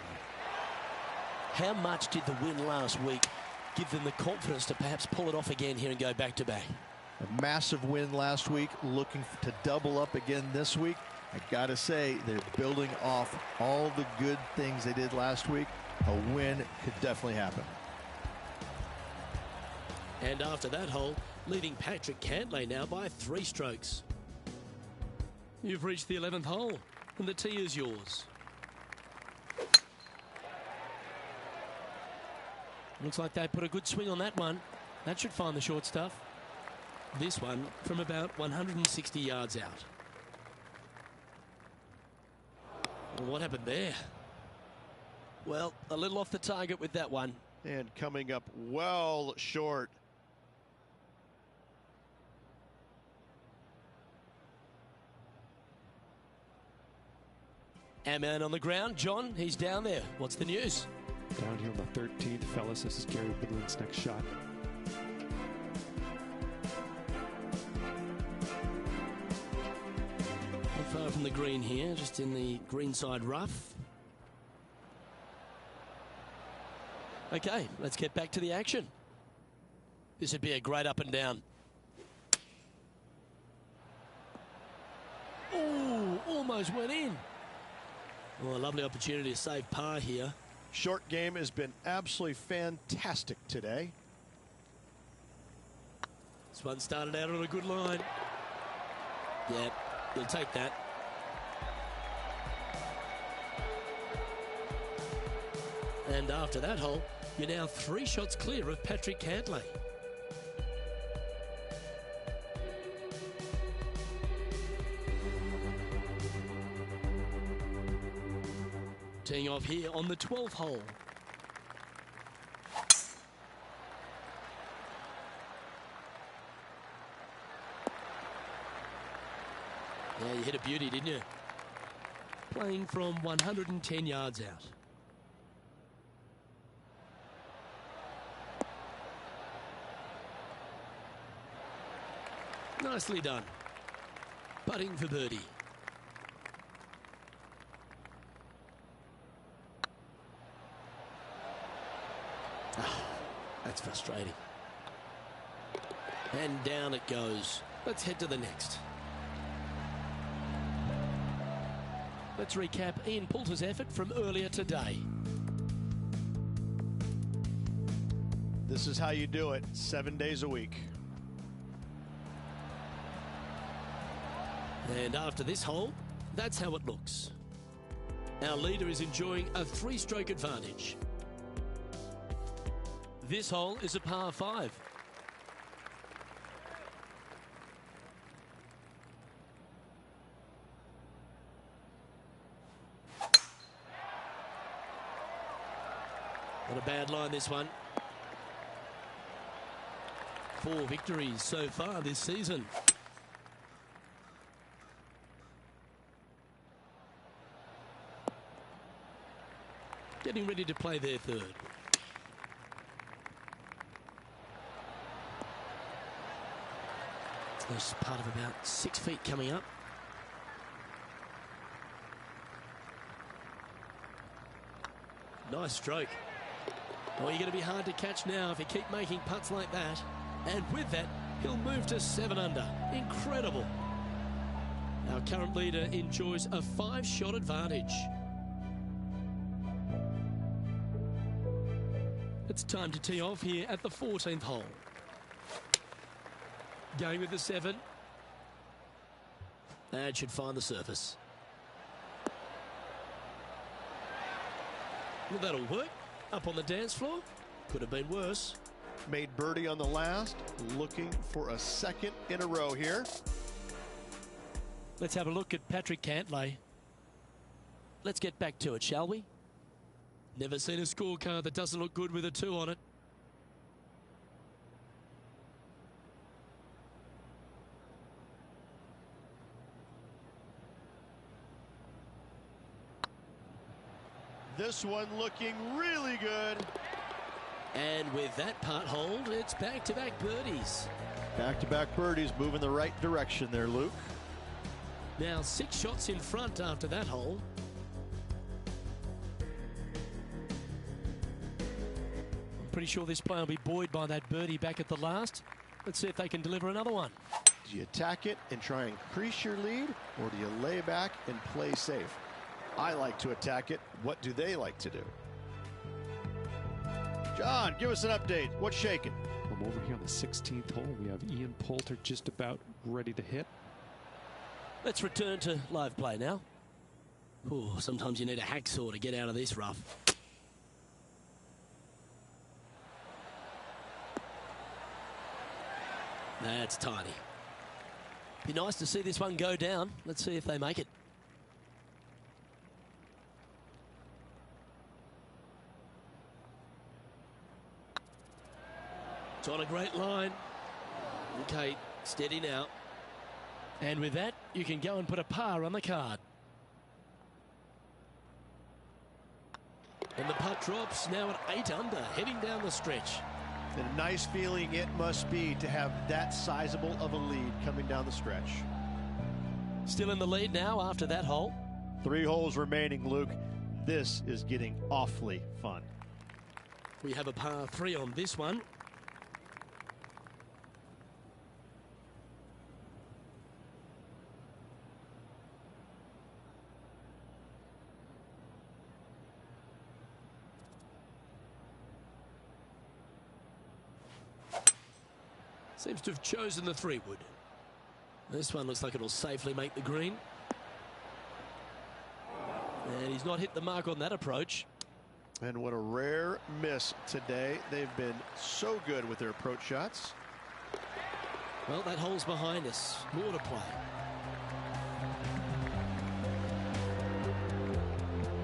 How much did the win last week give them the confidence to perhaps pull it off again here and go back-to-back? A massive win last week, looking to double up again this week. I got to say, they're building off all the good things they did last week. A win could definitely happen. And after that hole, leading Patrick Cantlay now by 3 strokes. You've reached the 11th hole, and the tee is yours. Looks like they put a good swing on that one. That should find the short stuff. This one from about 160 yards out. Well, what happened there? Well, a little off the target with that one. And coming up well short. Our man on the ground, John, he's down there. What's the news? Down here on the 13th, fellas. This is Gary Woodland's next shot. Not far from the green here, just in the greenside rough. Okay, let's get back to the action. This would be a great up and down. Oh, almost went in. Oh, a lovely opportunity to save par here. Short game has been absolutely fantastic today. This one started out on a good line. Yep, you'll take that. And after that hole, you're now 3 shots clear of Patrick Cantlay. Teeing off here on the 12th hole. Yeah, you hit a beauty, didn't you? Playing from 110 yards out. Nicely done. Putting for birdie. That's frustrating. And down it goes. Let's head to the next. Let's recap Ian Poulter's effort from earlier today. This is how you do it 7 days a week. And after this hole, that's how it looks. Our leader is enjoying a 3-stroke advantage. This hole is a par 5. Not a bad line, this one. 4 victories so far this season. Getting ready to play their third. There's part of about 6 feet coming up. Nice stroke. Oh, you're going to be hard to catch now if you keep making putts like that. And with that, he'll move to 7 under. Incredible. Our current leader enjoys a 5-shot advantage. It's time to tee off here at the 14th hole. Going with the 7. That should find the surface. Well, that'll work. Up on the dance floor. Could have been worse. Made birdie on the last. Looking for a second in a row here. Let's have a look at Patrick Cantlay. Let's get back to it, shall we? Never seen a scorecard that doesn't look good with a 2 on it. This one looking really good. And with that putt hold, it's back-to-back birdies. Back-to-back birdies, moving the right direction there, Luke. Now 6 shots in front after that hole. I'm pretty sure this player will be buoyed by that birdie back at the last. Let's see if they can deliver another one. Do you attack it and try and increase your lead, or do you lay back and play safe? I like to attack it. What do they like to do? John, give us an update. What's shaking? From over here on the 16th hole, we have Ian Poulter just about ready to hit. Let's return to live play now. Ooh, sometimes you need a hacksaw to get out of this rough. That's tiny. Be nice to see this one go down. Let's see if they make it. It's on a great line. Okay, steady now. And with that, you can go and put a par on the card. And the putt drops now at 8 under, heading down the stretch. And a nice feeling it must be to have that sizable of a lead coming down the stretch. Still in the lead now after that hole. 3 holes remaining, Luke. This is getting awfully fun. We have a par 3 on this one. Seems to have chosen the 3-wood. This one looks like it'll safely make the green. And he's not hit the mark on that approach. And what a rare miss today. They've been so good with their approach shots. Well, that hole's behind us. More to play.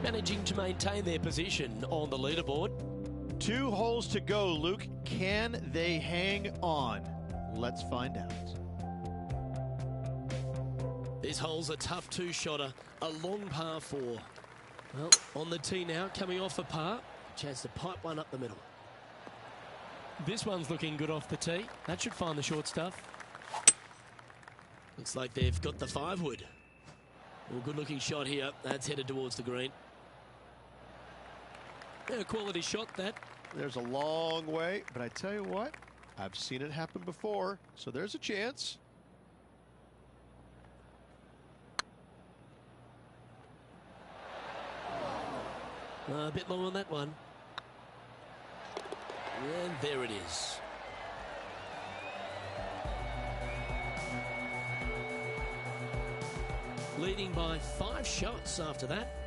Managing to maintain their position on the leaderboard. 2 holes to go, Luke. Can they hang on? Let's find out. This hole's a tough 2-shotter, a long par 4. Well, on the tee now, coming off a par. Chance to pipe one up the middle. This one's looking good off the tee. That should find the short stuff. Looks like they've got the 5-wood. Well, good looking shot here. That's headed towards the green. A quality shot, that. There's a long way, but I tell you what, I've seen it happen before, so there's a chance. A bit long on that one. And there it is. Leading by 5 shots after that.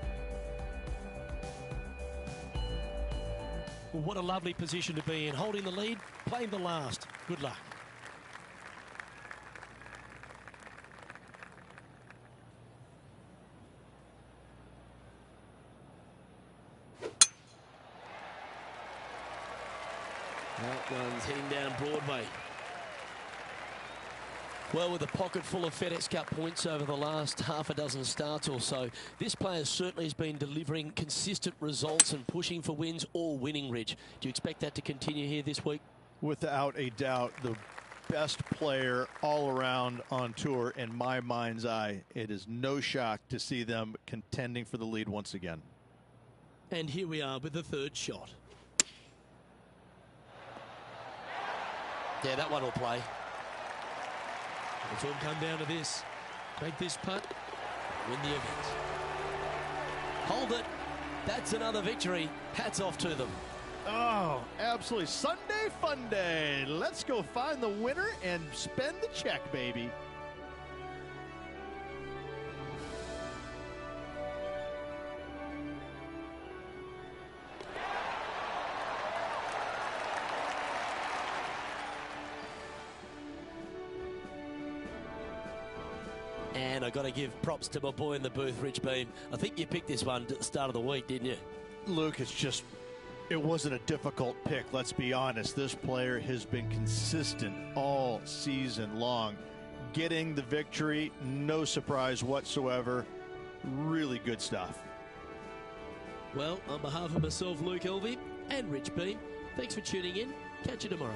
What a lovely position to be in. Holding the lead, playing the last. Good luck. That one's heading down Broadway. Well, with a pocket full of FedEx Cup points over the last half a dozen starts or so, this player certainly has been delivering consistent results and pushing for wins or winning, Rich. Do you expect that to continue here this week? Without a doubt, the best player all around on tour in my mind's eye. It is no shock to see them contending for the lead once again. And here we are with the third shot. Yeah, that one will play. It's all come down to this. Make this putt, win the event. Hold it. That's another victory. Hats off to them. Oh, absolutely. Sunday fun day. Let's go find the winner and spend the check, baby. And I got to give props to my boy in the booth, Rich Beam. I think you picked this one at the start of the week, didn't you? Luke, it wasn't a difficult pick, let's be honest. This player has been consistent all season long. Getting the victory, no surprise whatsoever. Really good stuff. Well, on behalf of myself, Luke Elvey, and Rich Beam, thanks for tuning in. Catch you tomorrow.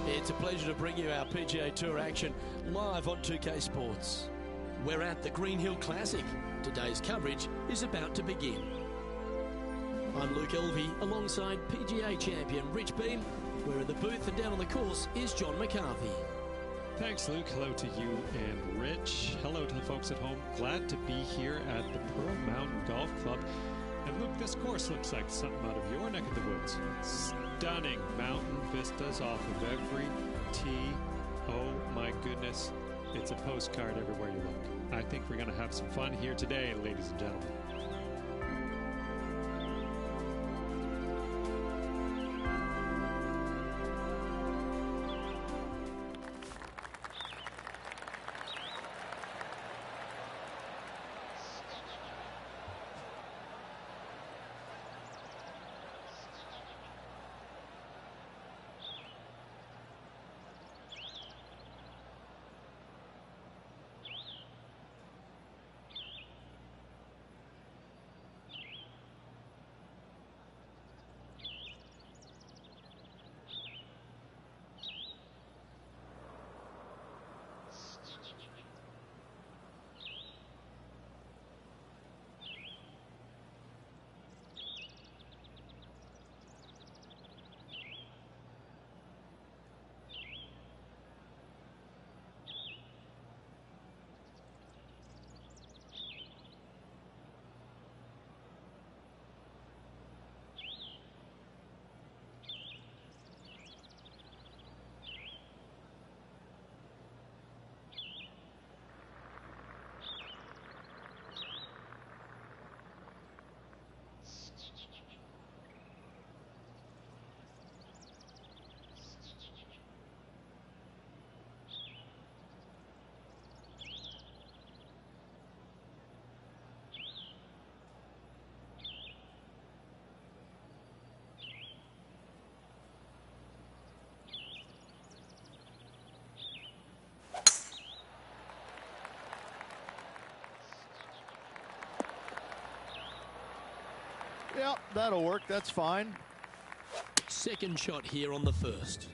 It's a pleasure to bring you our PGA Tour action live on 2K Sports. We're at the Green Hill Classic. Today's coverage is about to begin. I'm Luke Elvey alongside PGA champion Rich Beam. We're in the booth and down on the course is John McCarthy. Thanks, Luke. Hello to you and Rich. Hello to the folks at home. Glad to be here at the Pearl Mountain Golf Club. And Luke, this course looks like something out of your neck of the woods. Stunning mountain vistas off of every tee. Oh my goodness. It's a postcard everywhere you look. I think we're going to have some fun here today, ladies and gentlemen. Yep, that'll work. That's fine. Second shot here on the first.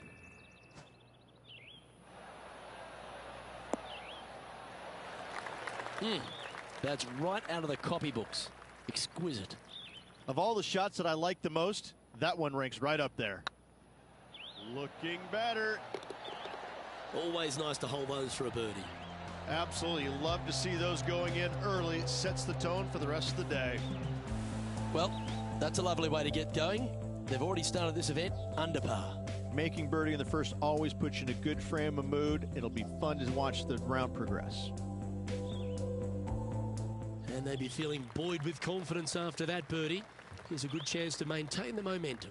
That's right out of the copybooks. Exquisite. Of all the shots that I like the most, that one ranks right up there. Looking better. Always nice to hold those for a birdie. Absolutely. Love to see those going in early. Sets the tone for the rest of the day. Well, that's a lovely way to get going. They've already started this event under par. Making birdie in the first always puts you in a good frame of mood. It'll be fun to watch the round progress. And they'd be feeling buoyed with confidence after that birdie. Here's a good chance to maintain the momentum.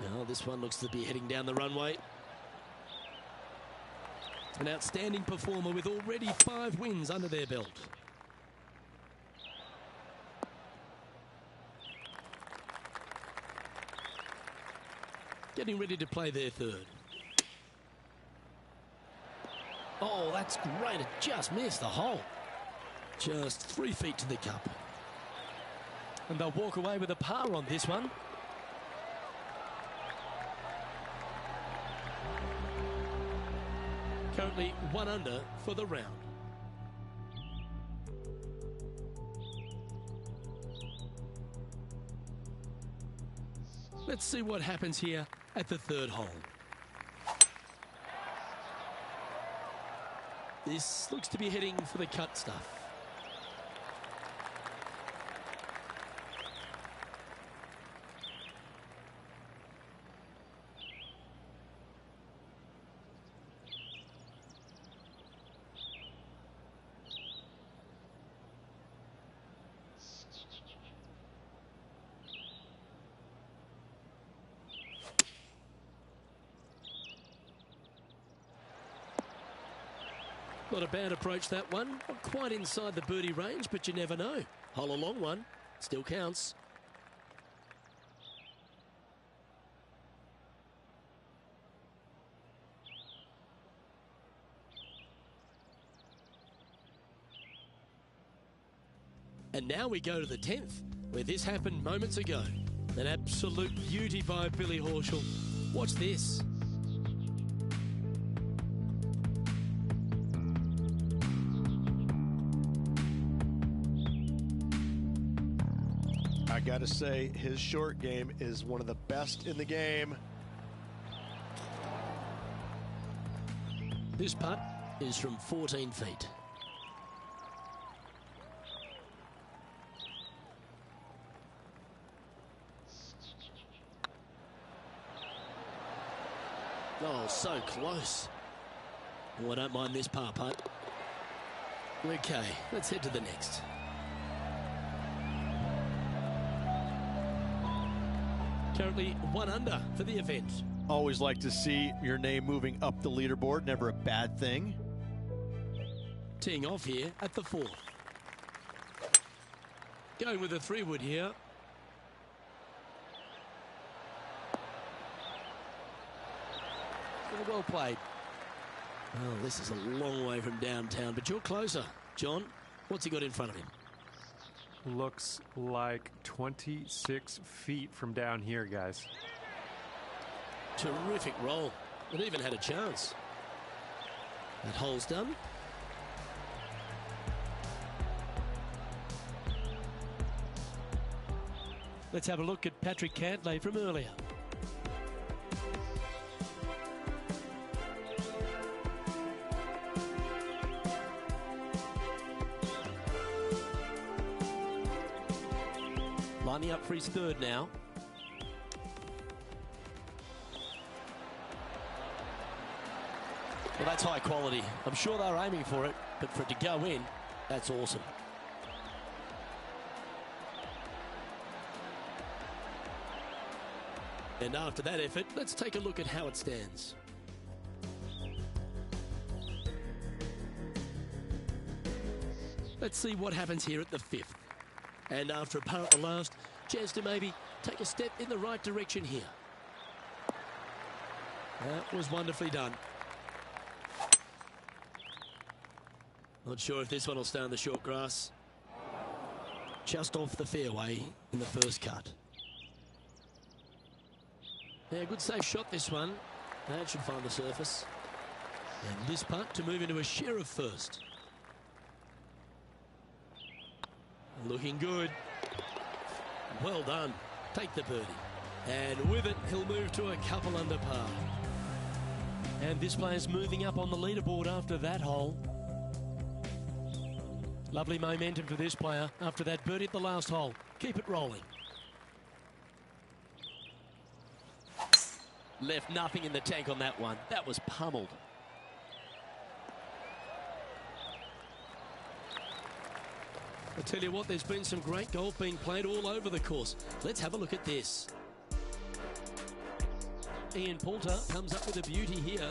Now this one looks to be heading down the runway. An outstanding performer with already 5 wins under their belt. Getting ready to play their third. Oh, that's great. It just missed the hole. Just 3 feet to the cup. And they'll walk away with a par on this one. Currently 1 under for the round. Let's see what happens here at the third hole. This looks to be heading for the cut stuff. Not a bad approach, that one. Not quite inside the birdie range, but you never know. Hole a long one. Still counts. And now we go to the 10th, where this happened moments ago. An absolute beauty by Billy Horschel. Watch this. I gotta say, his short game is one of the best in the game. This putt is from 14 feet. Oh, so close. Oh, I don't mind this par putt. Okay, let's head to the next. Currently 1 under for the event. Always like to see your name moving up the leaderboard. Never a bad thing. Teeing off here at the 4th. Going with a 3-wood here. Well played. Oh, this is a long way from downtown, but you're closer. John, what's he got in front of him? Looks like 26 feet from down here, guys. Terrific roll. It even had a chance. That hole's done. Let's have a look at Patrick Cantlay from earlier. Lining up for his third now. Well, that's high quality. I'm sure they're aiming for it, but for it to go in, that's awesome. And after that effort, let's take a look at how it stands. Let's see what happens here at the 5th. And after a par at the last, chance to maybe take a step in the right direction here. That was wonderfully done. Not sure if this one will stay on the short grass. Just off the fairway in the first cut. Yeah, good safe shot this one. That should find the surface. And this putt to move into a share of first. Looking good. Well done. Take the birdie. And with it, he'll move to a couple under par. And this player's moving up on the leaderboard after that hole. Lovely momentum for this player after that birdie at the last hole. Keep it rolling. Left nothing in the tank on that one. That was pummeled. I tell you what, there's been some great golf being played all over the course. Let's have a look at this. Ian Poulter comes up with a beauty here.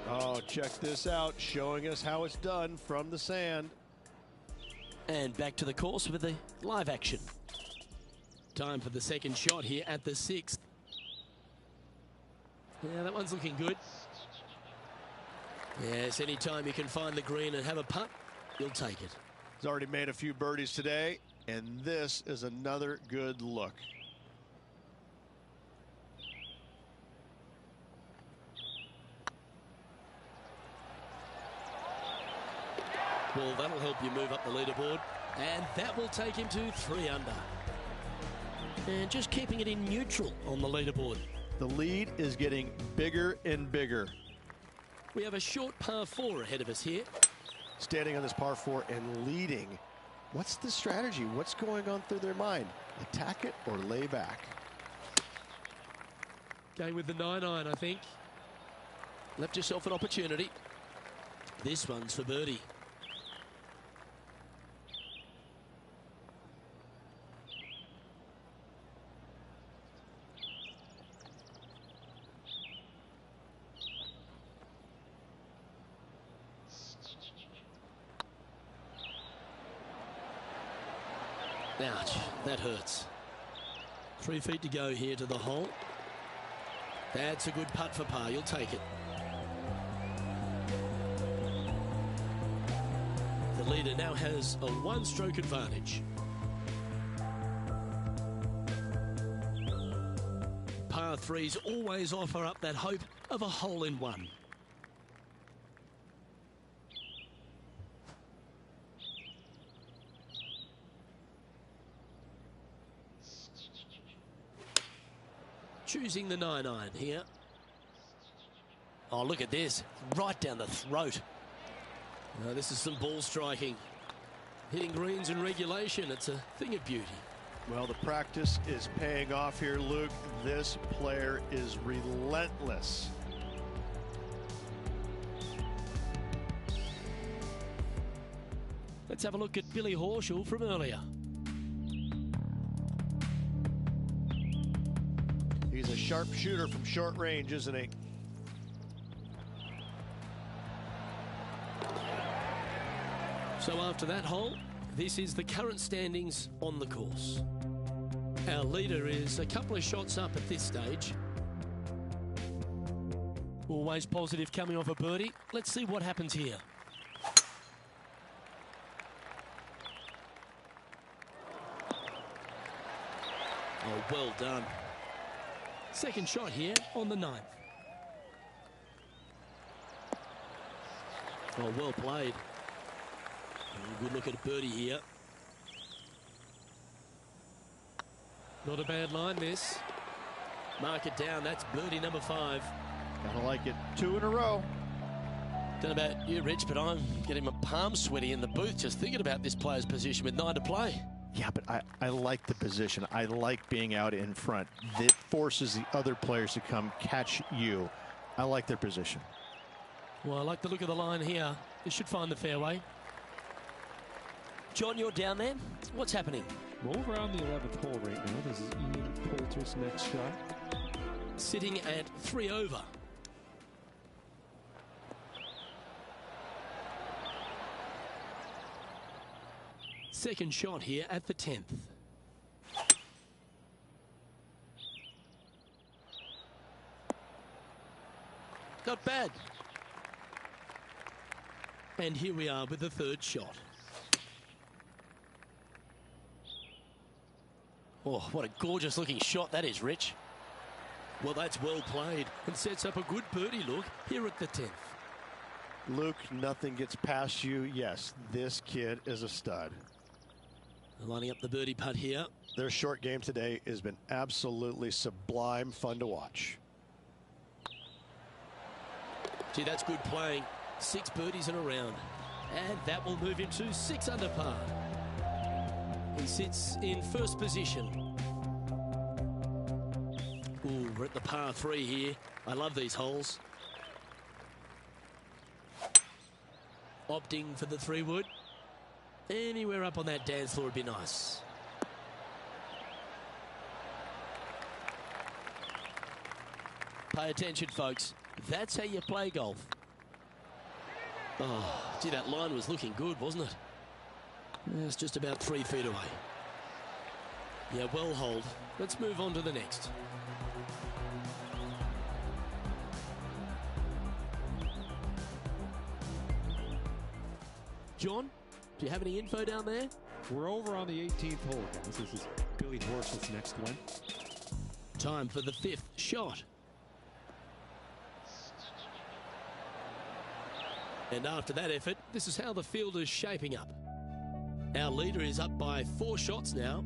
Oh, check this out, showing us how it's done from the sand. And back to the course with the live action. Time for the second shot here at the 6th. Yeah, that one's looking good. Yes, anytime you can find the green and have a putt, you'll take it. He's already made a few birdies today, and this is another good look. Well, that'll help you move up the leaderboard, and that will take him to 3 under. And just keeping it in neutral on the leaderboard. The lead is getting bigger and bigger. We have a short par 4 ahead of us here. Standing on this par 4 and leading. What's the strategy? What's going on through their mind? Attack it or lay back? Going with the 9-iron, I think. Left yourself an opportunity. This one's for birdie. Ouch, that hurts. 3 feet to go here to the hole. That's a good putt for par. You'll take it. The leader now has a 1-stroke advantage. Par 3s always offer up that hope of a hole-in-one. Choosing the 9-iron here. Oh, look at this. Right down the throat. Now, this is some ball striking. Hitting greens in regulation. It's a thing of beauty. Well, the practice is paying off here, Luke. This player is relentless. Let's have a look at Billy Horschel from earlier. He's a sharp shooter from short range, isn't he? So after that hole, this is the current standings on the course. Our leader is a couple of shots up at this stage. Always positive coming off a birdie. Let's see what happens here. Oh, well done. Second shot here on the 9th. Oh, well played. Good look at birdie here. Not a bad line, this. Mark it down. That's birdie number 5. Gotta like it. 2 in a row. Don't know about you, Rich, but I'm getting my palms sweaty in the booth just thinking about this player's position with 9 to play. Yeah, but I like the position. I like being out in front. It forces the other players to come catch you. I like their position. Well, I like the look of the line here. This should find the fairway. John, you're down there. What's happening? Well, we're on the 11th hole right now. This is Ian Poulter's next shot. Sitting at 3 over. Second shot here at the 10th. bad. And here we are with the third shot. Oh, what a gorgeous looking shot that is, Rich. Well, that's well played and sets up a good birdie look here at the 10th. Luke, nothing gets past you. Yes, this kid is a stud. Lining up the birdie putt here. Their short game today has been absolutely sublime fun to watch. Gee, that's good playing. 6 birdies in a round. And that will move him to 6 under par. He sits in first position. Ooh, we're at the par 3 here. I love these holes. Opting for the 3-wood. Anywhere up on that dance floor would be nice. Pay attention, folks. That's how you play golf. Oh, gee, that line was looking good, wasn't it? It's just about 3 feet away. Yeah, well holed. Let's move on to the next. John, do you have any info down there? We're over on the 18th hole, guys. This is Billy Horschel's next one. Time for the 5th shot. And after that effort, this is how the field is shaping up. Our leader is up by 4 shots now.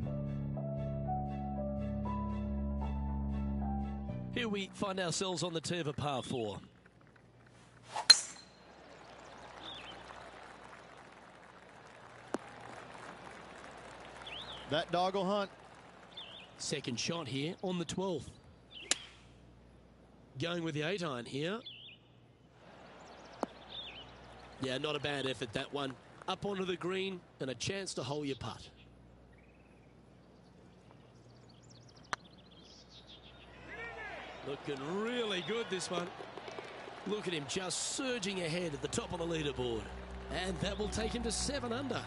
Here we find ourselves on the tee of a par 4. That dog will hunt. Second shot here on the 12th. Going with the 8-iron here. Yeah, not a bad effort, that one. Up onto the green and a chance to hole your putt. Looking really good, this one. Look at him just surging ahead at the top of the leaderboard. And that will take him to 7 under.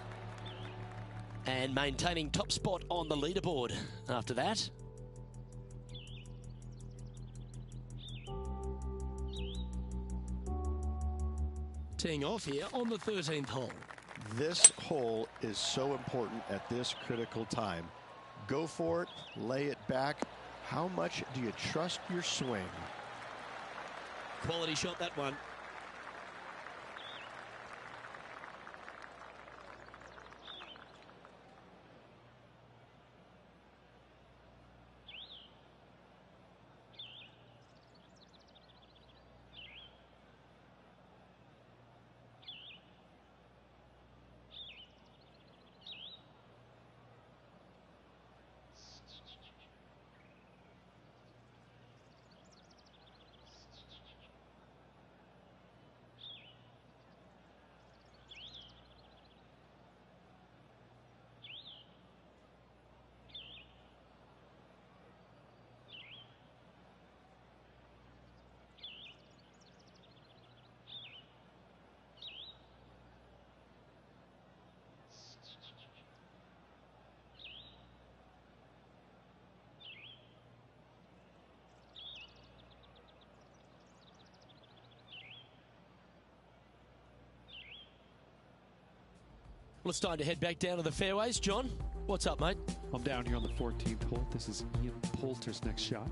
And maintaining top spot on the leaderboard after that. Teeing off here on the 13th hole. This hole is so important at this critical time. Go for it, lay it back. How much do you trust your swing? Quality shot, that one. Well, it's time to head back down to the fairways. John, what's up, mate? I'm down here on the 14th hole. This is Ian Poulter's next shot.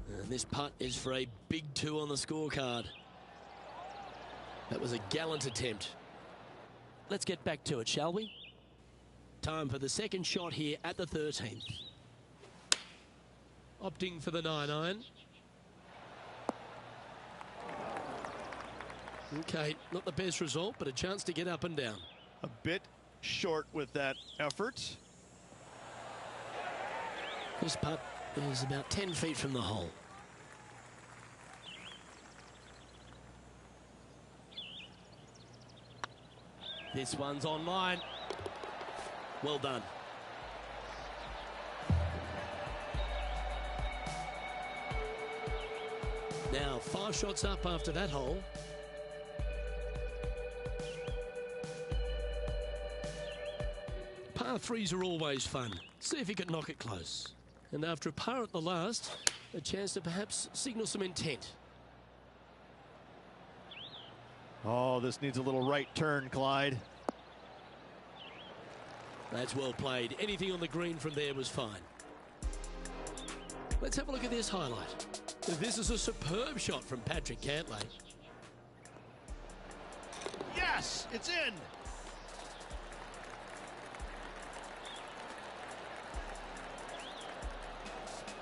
And this putt is for a big 2 on the scorecard. That was a gallant attempt. Let's get back to it, shall we? Time for the second shot here at the 13th. Opting for the 9-iron. Okay, not the best result, but a chance to get up and down. A bit short with that effort. This putt is about 10 feet from the hole. This one's online. Well done. Now 5 shots up after that hole. Par 3s are always fun. See if you can knock it close. And after a par at the last, a chance to perhaps signal some intent. Oh, this needs a little right turn, Clyde. That's well played. Anything on the green from there was fine. Let's have a look at this highlight. This is a superb shot from Patrick Cantlay. Yes, it's in.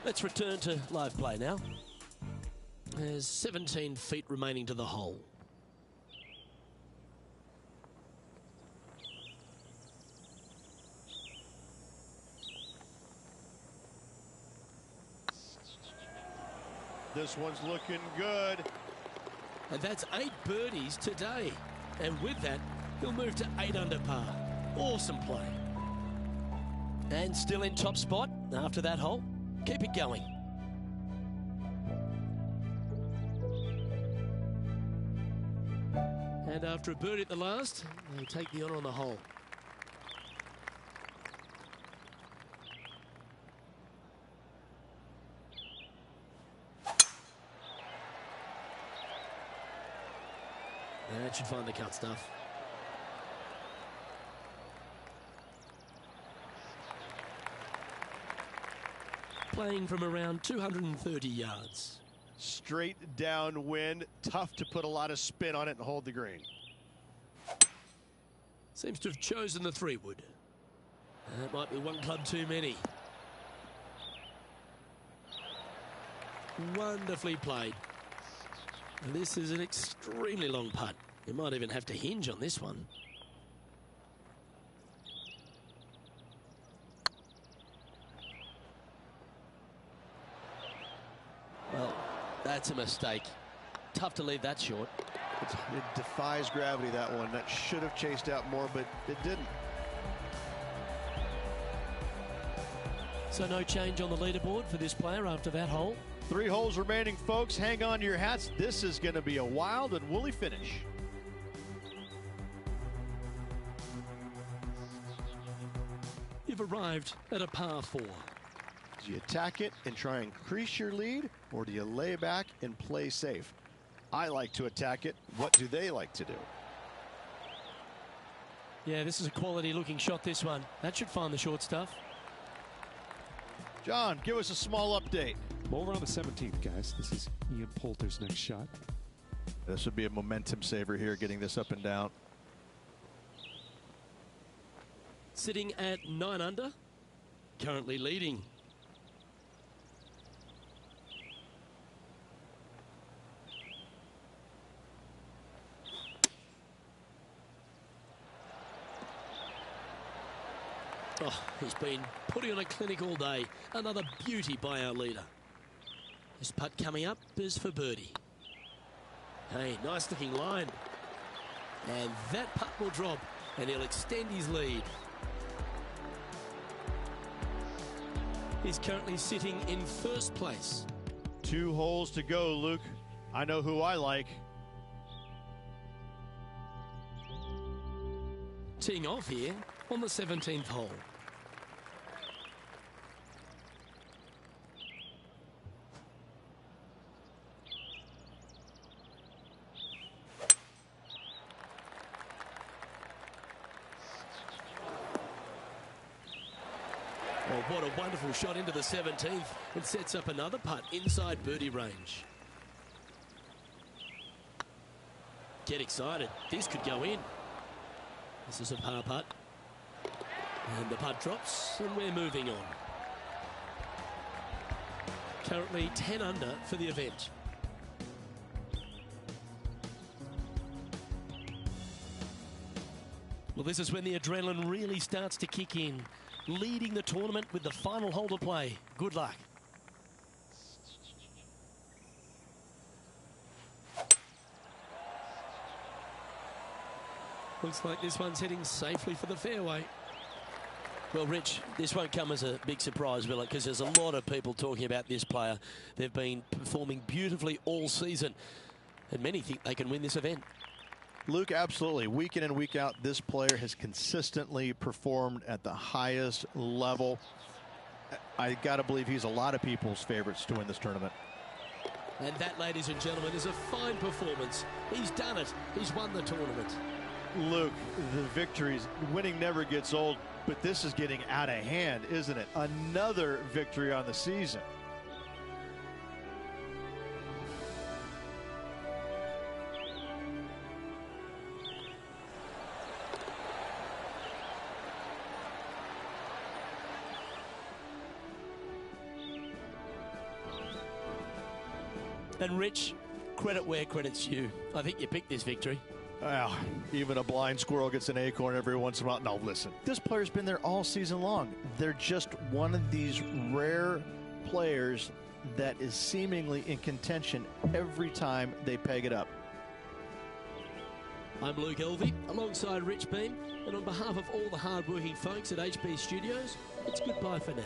Let's return to live play now. There's 17 feet remaining to the hole. This one's looking good. And that's 8 birdies today. And with that, he'll move to 8 under par. Awesome play. And still in top spot after that hole. Keep it going. And after a birdie at the last, they take the honour on the hole. That should find the cut stuff. Playing from around 230 yards. Straight downwind, tough to put a lot of spin on it and hold the green. Seems to have chosen the 3-wood. That might be one club too many. Wonderfully played. And this is an extremely long putt. You might even have to hinge on this one. Well, that's a mistake. Tough to leave that short. It defies gravity, that one. That should have chased out more, but it didn't. So no change on the leaderboard for this player after that hole. 3 holes remaining, folks. Hang on to your hats. This is going to be a wild and woolly finish. You've arrived at a par 4. Do you attack it and try and increase your lead, or do you lay back and play safe? I like to attack it. What do they like to do? Yeah, this is a quality looking shot, this one. That should find the short stuff. John, give us a small update. Over on the 17th, guys. This is Ian Poulter's next shot. This would be a momentum saver here, getting this up and down. Sitting at 9 under, currently leading. Oh, he's been putting on a clinic all day. Another beauty by our leader. This putt coming up is for birdie. Hey, nice looking line. And that putt will drop, and he'll extend his lead. He's currently sitting in first place. 2 holes to go, Luke. I know who I like. Teeing off here on the 17th hole. Oh, what a wonderful shot into the 17th. It sets up another putt inside birdie range. Get excited. This could go in. This is a par putt. And the putt drops, and we're moving on. Currently 10 under for the event. Well, this is when the adrenaline really starts to kick in. Leading the tournament with the final hole to play. Good luck. Looks like this one's heading safely for the fairway. Well, Rich, this won't come as a big surprise, will it? Because there's a lot of people talking about this player. They've been performing beautifully all season, and many think they can win this event. Luke, absolutely. Week in and week out, this player has consistently performed at the highest level. I got to believe he's a lot of people's favorites to win this tournament. And that, ladies and gentlemen, is a fine performance. He's done it. He's won the tournament. Luke, the victories, winning never gets old, but this is getting out of hand, isn't it? Another victory on the season. And Rich, credit where credit's due. I think you picked this victory. Well, even a blind squirrel gets an acorn every once in a while. No, listen, this player's been there all season long. They're just one of these rare players that is seemingly in contention every time they peg it up. I'm Luke Elvey, alongside Rich Beam, and on behalf of all the hard-working folks at HB Studios, it's goodbye for now.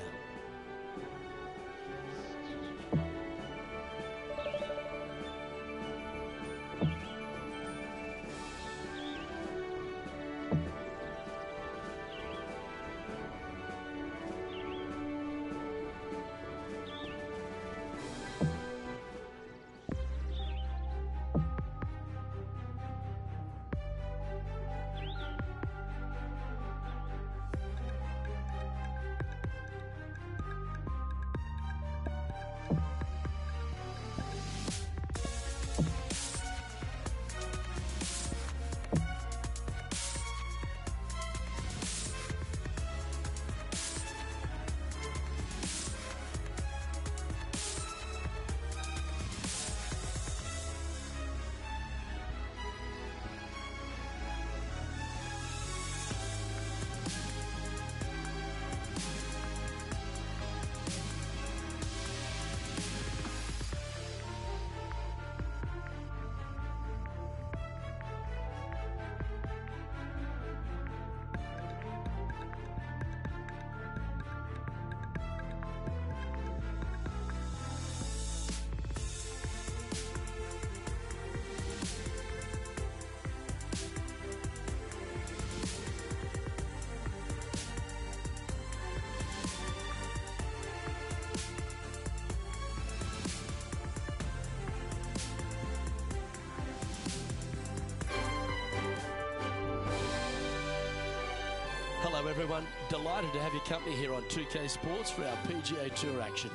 Hello everyone, delighted to have your company here on 2K Sports for our PGA Tour action.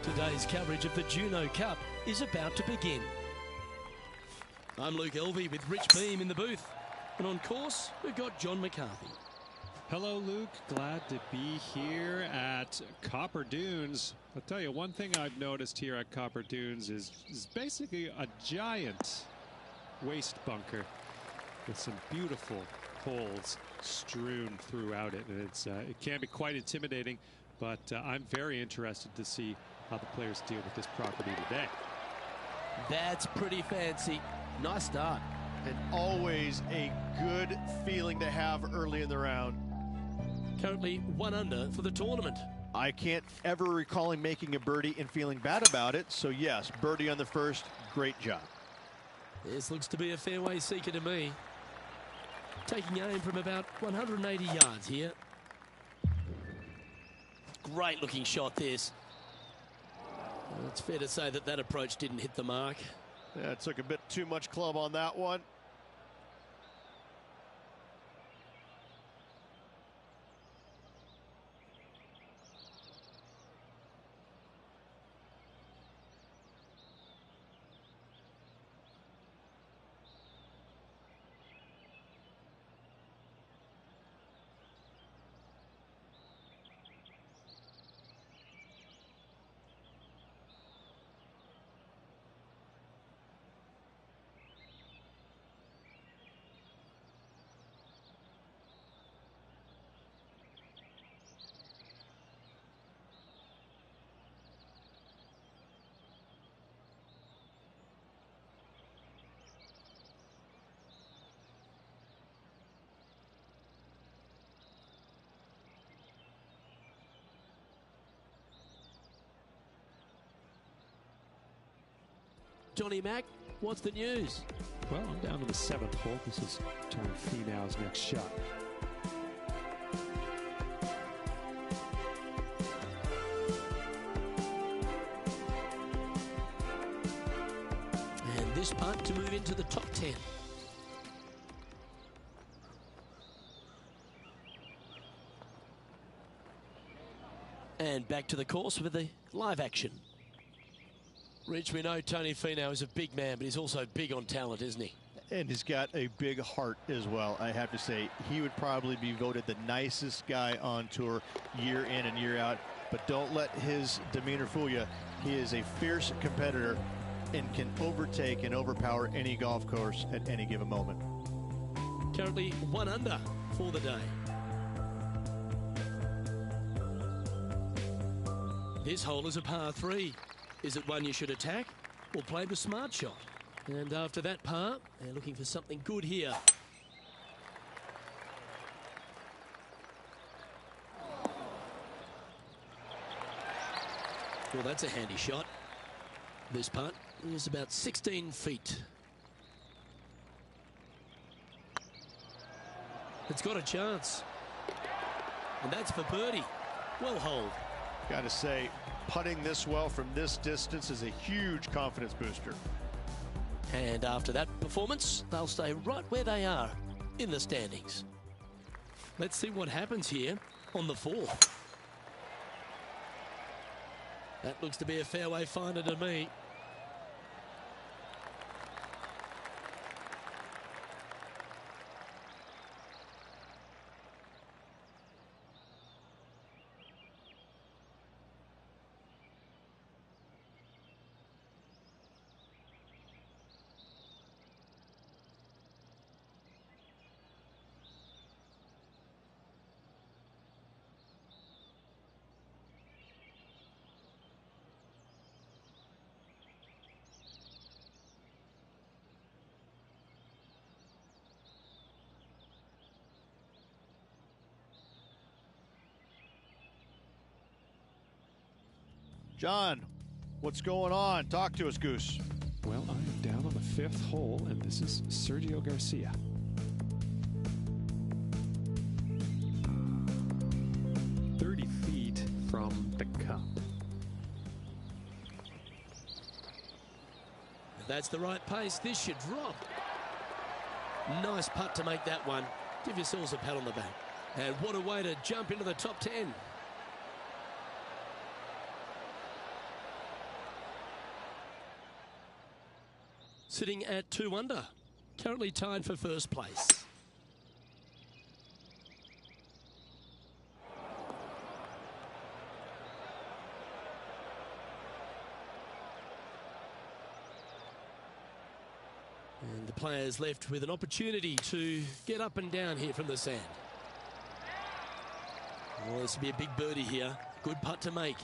Today's coverage of the Juno Cup is about to begin. I'm Luke Elvey with Rich Beam in the booth, and on course we've got John McCarthy. Hello, Luke. Glad to be here at Copper Dunes. I'll tell you, one thing I've noticed here at Copper Dunes is basically a giant waste bunker with some beautiful holes strewn throughout it. And it can be quite intimidating, but I'm very interested to see how the players deal with this property today. That's pretty fancy. Nice start. And always a good feeling to have early in the round. Currently 1 under for the tournament. I can't ever recall him making a birdie and feeling bad about it. So yes, birdie on the first, great job. This looks to be a fairway seeker to me. Taking aim from about 180 yards here. Great looking shot this. Well, it's fair to say that that approach didn't hit the mark. Yeah, it took a bit too much club on that one. Johnny Mack, what's the news? Well, I'm down to the 7th hole. This is Tony Finau's next shot. this putt to move into the top 10. And back to the course with the live action. Rich, we know Tony Finau is a big man, but he's also big on talent, isn't he? And he's got a big heart as well. I have to say, he would probably be voted the nicest guy on tour year in and year out. But don't let his demeanor fool you. He is a fierce competitor and can overtake and overpower any golf course at any given moment. Currently 1 under for the day. This hole is a par 3. Is it one you should attack or play the smart shot? And after that par, they're looking for something good here. Well, that's a handy shot. This putt is about 16 feet. It's got a chance. And that's for birdie. Well holed. Got to say, putting this well from this distance is a huge confidence booster. And after that performance, they'll stay right where they are in the standings. Let's see what happens here on the 4th. That looks to be a fairway finder to me. John, what's going on? Talk to us, Goose. Well, I am down on the 5th hole, and this is Sergio Garcia. Feet from the cup. If that's the right pace, this should drop. Nice putt to make that one. Give yourselves a pat on the back. And what a way to jump into the top 10. Sitting at 2 under, currently tied for first place. And the players left with an opportunity to get up and down here from the sand. Oh, this will be a big birdie here. Good putt to make.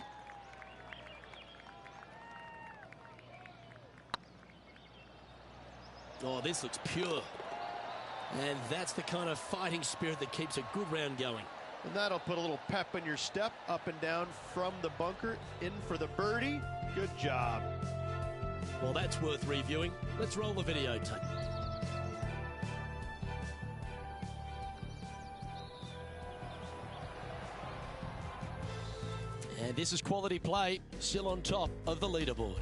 Oh, this looks pure. And that's the kind of fighting spirit that keeps a good round going. And that'll put a little pep in your step, up and down from the bunker, in for the birdie. Good job. Well, that's worth reviewing. Let's roll the videotape. And this is quality play, still on top of the leaderboard.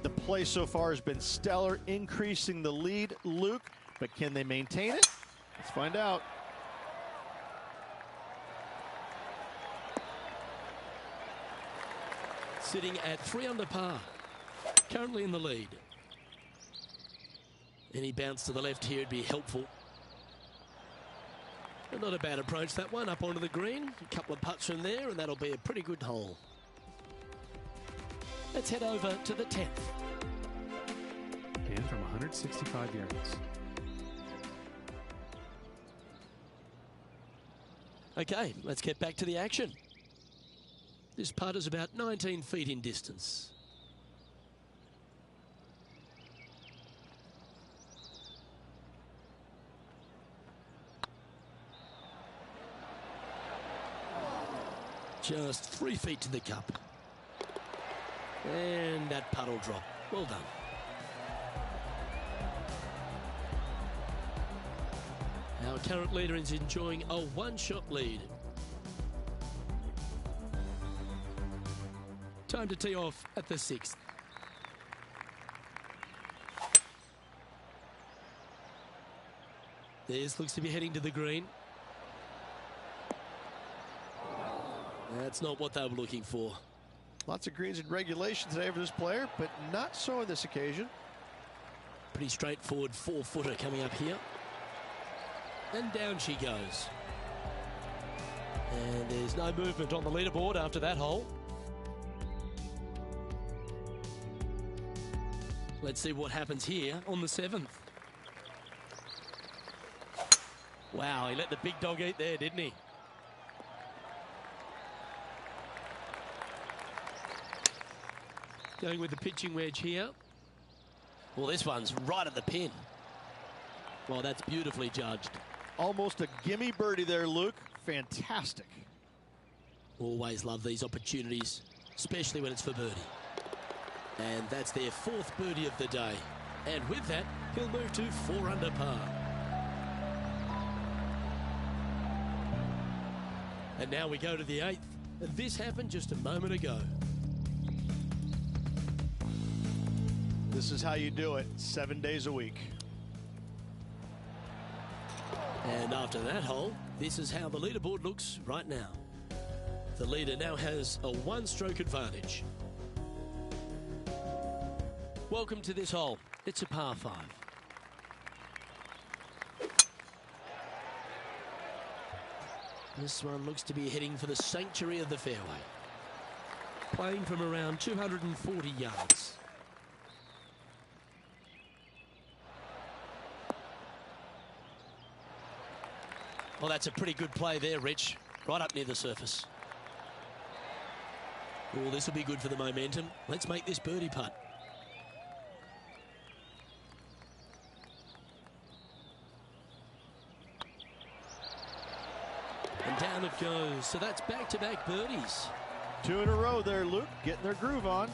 The play so far has been stellar, increasing the lead, Luke, but can they maintain it? Let's find out. Sitting at 3 under par, currently in the lead. Any bounce to the left here would be helpful. But not a bad approach, that one, up onto the green. A couple of putts from there, and that'll be a pretty good hole. Let's head over to the 10th. And from 165 yards. Okay, let's get back to the action. This putt is about 19 feet in distance. Just 3 feet to the cup. And that putt will drop. Well done. Our current leader is enjoying a one-shot lead. Time to tee off at the 6th. This looks to be heading to the green. That's not what they were looking for. Lots of greens in regulation today for this player, but not so on this occasion. Pretty straightforward 4-footer coming up here. And down she goes. And there's no movement on the leaderboard after that hole. Let's see what happens here on the 7th. Wow, he let the big dog eat there, didn't he? Going with the pitching wedge here. Well, this one's right at the pin. Well, that's beautifully judged. Almost a gimme birdie there, Luke. Fantastic. Always love these opportunities, especially when it's for birdie. And that's their 4th birdie of the day. And with that, he'll move to 4 under par. And now we go to the 8th. And this happened just a moment ago. This is how you do it, 7 days a week. And after that hole, this is how the leaderboard looks right now. The leader now has a 1-stroke advantage. Welcome to this hole. It's a par 5. This one looks to be heading for the sanctuary of the fairway. Playing from around 240 yards. Well, that's a pretty good play there, Rich. Right up near the surface. Oh, this will be good for the momentum. Let's make this birdie putt. And down it goes. So that's back-to-back birdies. 2 in a row there, Luke. Getting their groove on.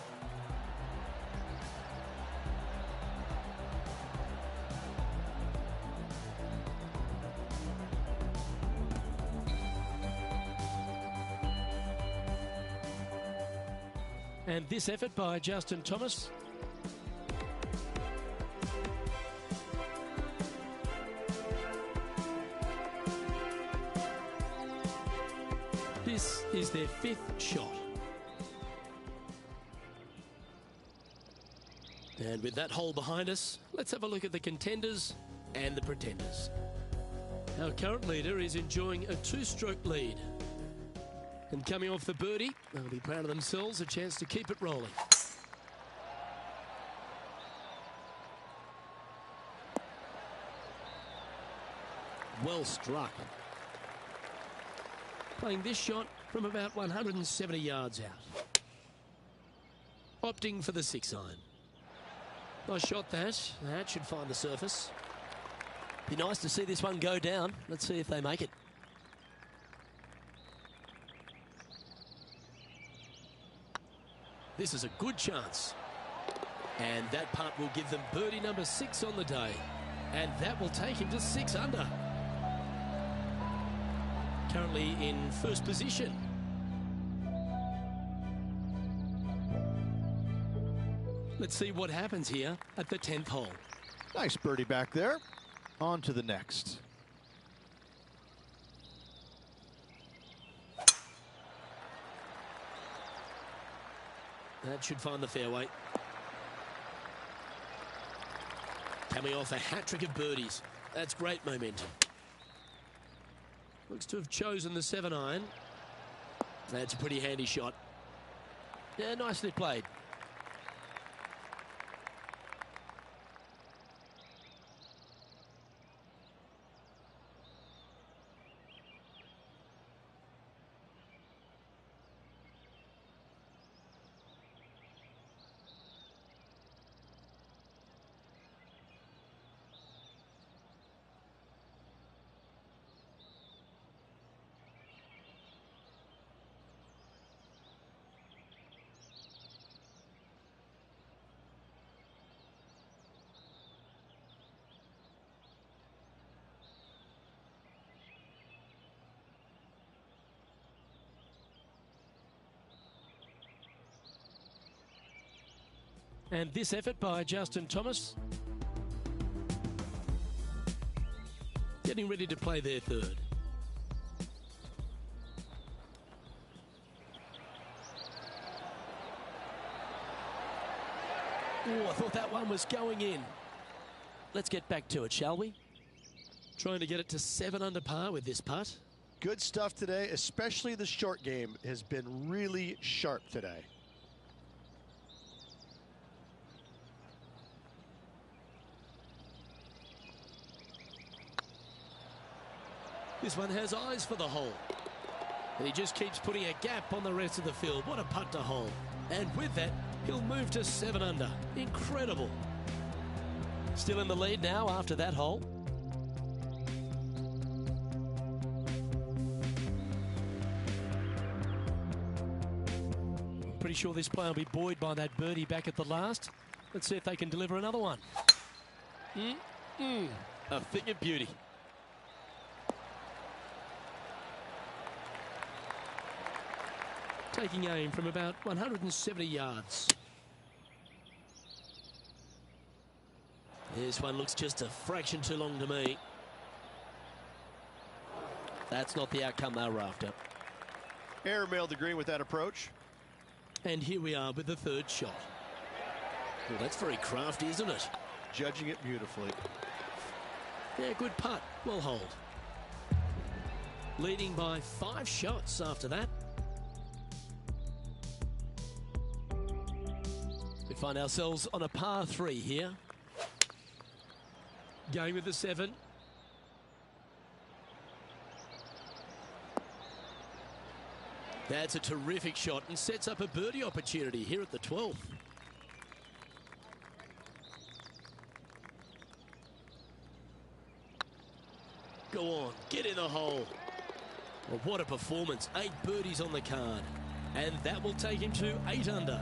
And this effort by Justin Thomas. This is their 5th shot. And with that hole behind us, let's have a look at the contenders and the pretenders. Our current leader is enjoying a 2-stroke lead. And coming off the birdie, they'll be proud of themselves, a chance to keep it rolling. Well struck. Playing this shot from about 170 yards out. Opting for the 6-iron. Nice shot that. That should find the surface. Be nice to see this one go down. Let's see if they make it. This is a good chance. And that putt will give them birdie number 6 on the day. And that will take him to 6 under. Currently in 1st position. Let's see what happens here at the 10th hole. Nice birdie back there. On to the next. That should find the fairway. Coming off a hat-trick of birdies. That's great momentum. Looks to have chosen the 7-iron. That's a pretty handy shot. Yeah, nicely played. And this effort by Justin Thomas. getting ready to play their third. Oh, I thought that one was going in. Let's get back to it, shall we? Trying to get it to 7 under par with this putt. Good stuff today, especially the short game has been really sharp today. This one has eyes for the hole. And he just keeps putting a gap on the rest of the field. What a putt to hole. And with that, he'll move to 7 under. Incredible. Still in the lead now after that hole. Pretty sure this player will be buoyed by that birdie back at the last. Let's see if they can deliver another one. A thing of beauty. Taking aim from about 170 yards. This one looks just a fraction too long to me. That's not the outcome they were after. Airmailed the green with that approach. And here we are with the third shot. Well, that's very crafty, isn't it? Judging it beautifully. Yeah, good putt. Well holed. Leading by 5 shots after that. We find ourselves on a par 3 here. Going with the 7. That's a terrific shot and sets up a birdie opportunity here at the 12th. Go on, get in the hole. Well, what a performance. 8 birdies on the card. And that will take him to 8 under.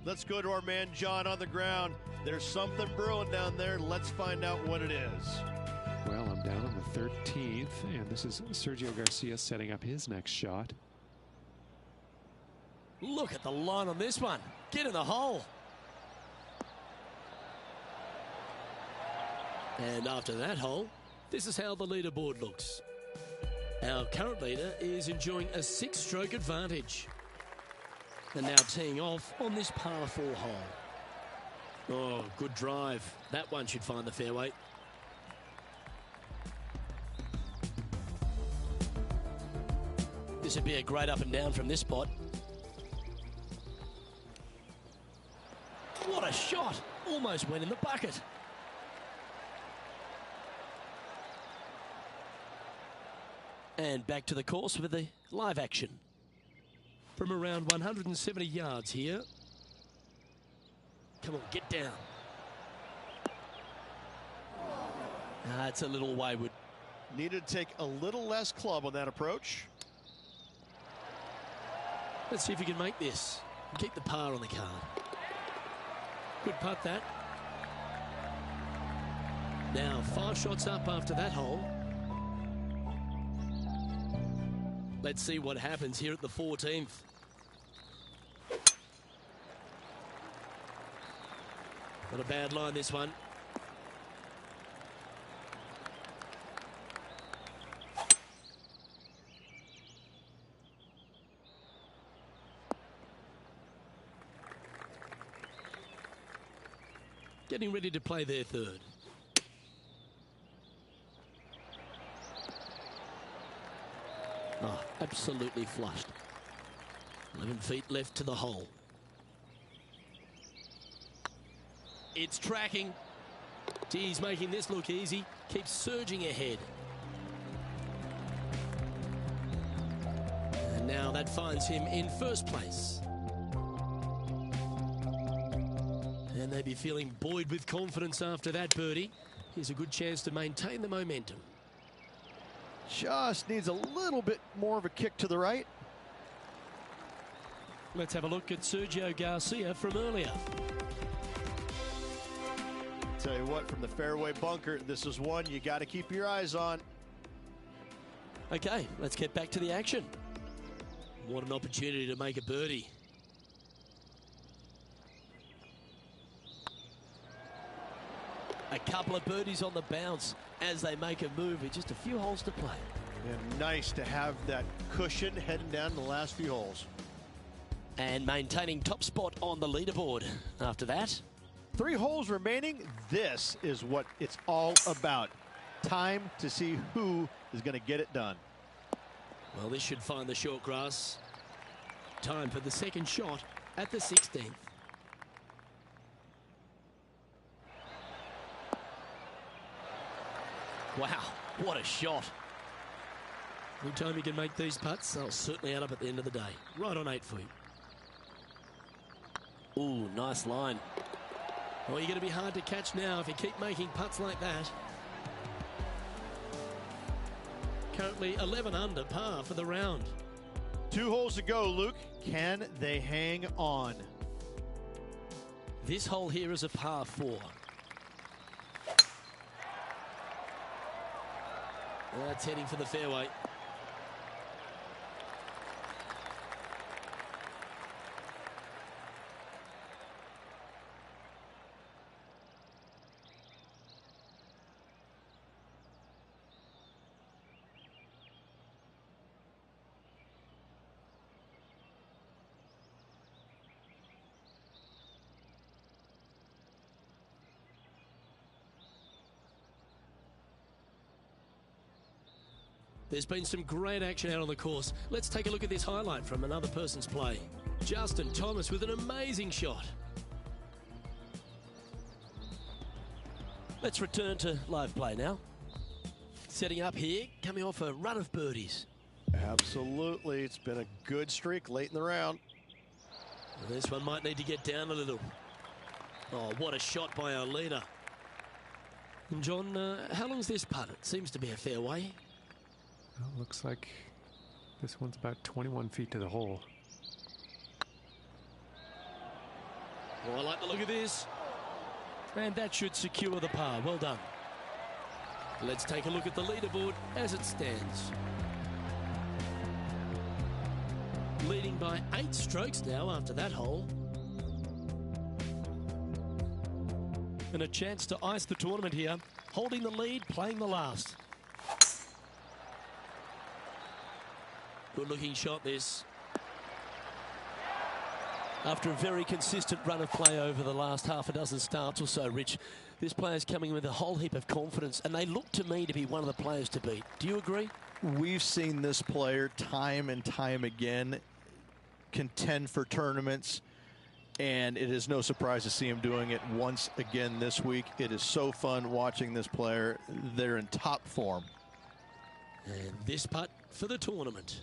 Let's go to our man John on the ground. There's something brewing down there. Let's find out what it is. Well, I'm down on the 13th, and this is Sergio Garcia setting up his next shot. Look at the line on this one. Get in the hole. And after that hole, this is how the leaderboard looks. Our current leader is enjoying a 6-stroke advantage. And now teeing off on this par 4 hole. Oh, good drive. That one should find the fairway. This would be a great up and down from this spot. What a shot! Almost went in the bucket. And back to the course with the live action. From around 170 yards here. Come on, get down. It's a little wayward. Needed to take a little less club on that approach. Let's see if he can make this. Keep the par on the card. Good putt, that. Now 5 shots up after that hole. Let's see what happens here at the 14th. Not a bad line, this one. Getting ready to play their third. Oh, absolutely flushed. 11 feet left to the hole. It's tracking. He's making this look easy. Keeps surging ahead. And now that finds him in first place. And they'd be feeling buoyed with confidence after that birdie. Here's a good chance to maintain the momentum. Just needs a little bit more of a kick to the right. Let's have a look at Sergio Garcia from earlier. Tell you what, from the fairway bunker, this is one you got to keep your eyes on. Okay, let's get back to the action. What an opportunity to make a birdie. A couple of birdies on the bounce as they make a move with just a few holes to play. And nice to have that cushion heading down the last few holes. And maintaining top spot on the leaderboard after that. 3 holes remaining. This is what it's all about. Time to see who is going to get it done. Well, this should find the short grass. Time for the second shot at the 16th. Wow, what a shot. Anytime you can make these putts, they'll certainly add up at the end of the day. Right on 8 feet. Ooh, nice line. Oh, you're going to be hard to catch now if you keep making putts like that. Currently 11 under par for the round. 2 holes to go, Luke. Can they hang on? This hole here is a par 4. That's heading for the fairway. There's been some great action out on the course. Let's take a look at this highlight from another person's play. Justin Thomas with an amazing shot. Let's return to live play now. Setting up here, coming off a run of birdies. Absolutely. It's been a good streak late in the round. Well, this one might need to get down a little. Oh, what a shot by our leader. And John, how long's this putt? It seems to be a fair way. Well, looks like this one's about 21 feet to the hole. Oh, I like the look of this. And that should secure the par. Well done. Let's take a look at the leaderboard as it stands. Leading by 8 strokes now after that hole. And a chance to ice the tournament here. Holding the lead, playing the last. Good looking shot this. After a very consistent run of play over the last half a dozen starts or so, Rich, this player's coming with a whole heap of confidence, and they look to me to be one of the players to beat. Do you agree? We've seen this player time and time again contend for tournaments, and it is no surprise to see him doing it once again this week. It is so fun watching this player. They're in top form. And this putt for the tournament.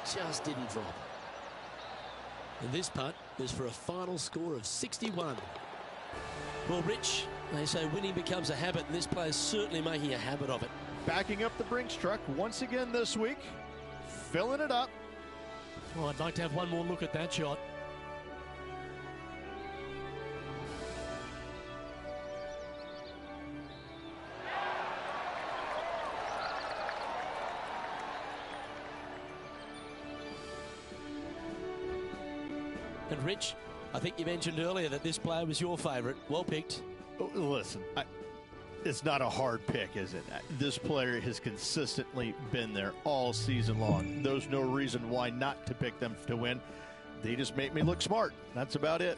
Just didn't drop. And this putt is for a final score of 61. Well, Rich, they say winning becomes a habit, and this player's certainly making a habit of it. Backing up the Brinks truck once again this week, filling it up. Oh, I'd like to have one more look at that shot. And Rich, I think you mentioned earlier that this player was your favourite. Well picked. Oh, listen, it's not a hard pick, is it? This player has consistently been there all season long. There's no reason why not to pick them to win. They just make me look smart. That's about it.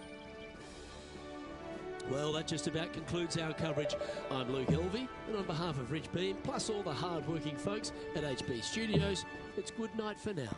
Well, that just about concludes our coverage. I'm Luke Elvey, and on behalf of Rich Beam, plus all the hard-working folks at HB Studios, it's good night for now.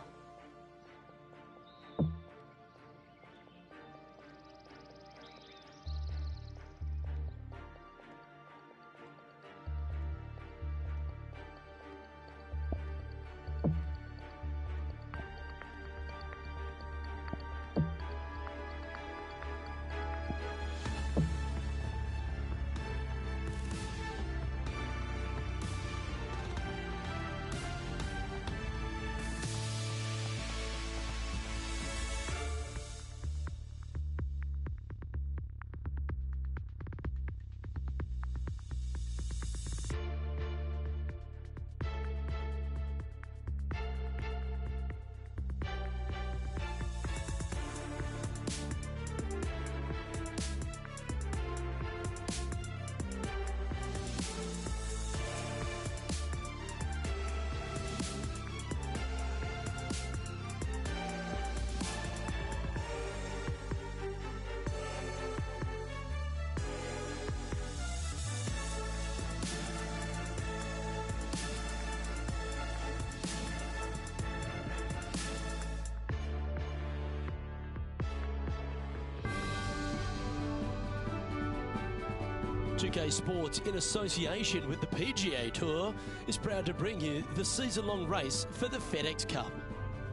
UK Sports, in association with the PGA Tour, is proud to bring you the season-long race for the FedEx Cup.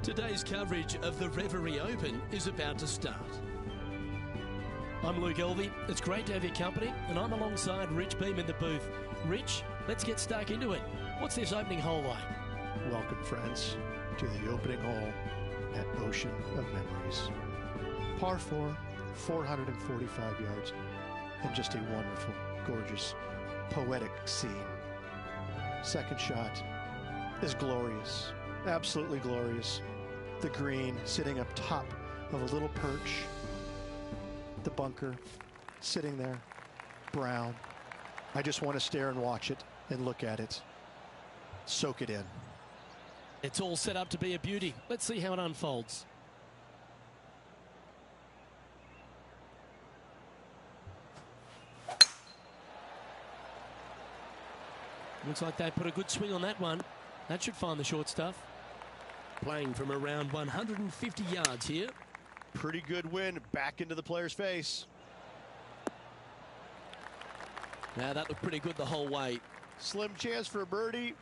Today's coverage of the Reverie Open is about to start. I'm Luke Elvey. It's great to have your company, and I'm alongside Rich Beam in the booth. Rich, let's get stuck into it. What's this opening hole like? Welcome, friends, to the opening hole at Ocean of Memories. Par 4, 445 yards, and just a wonderful, gorgeous, poetic scene. Second shot is glorious, absolutely glorious. The green sitting up top of a little perch. The bunker sitting there, brown. I just want to stare and watch it and look at it, soak it in. It's all set up to be a beauty. Let's see how it unfolds. Looks like they put a good swing on that one. That should find the short stuff. Playing from around 150 yards here. Pretty good win back into the player's face. Now that looked pretty good the whole way. Slim chance for a birdie,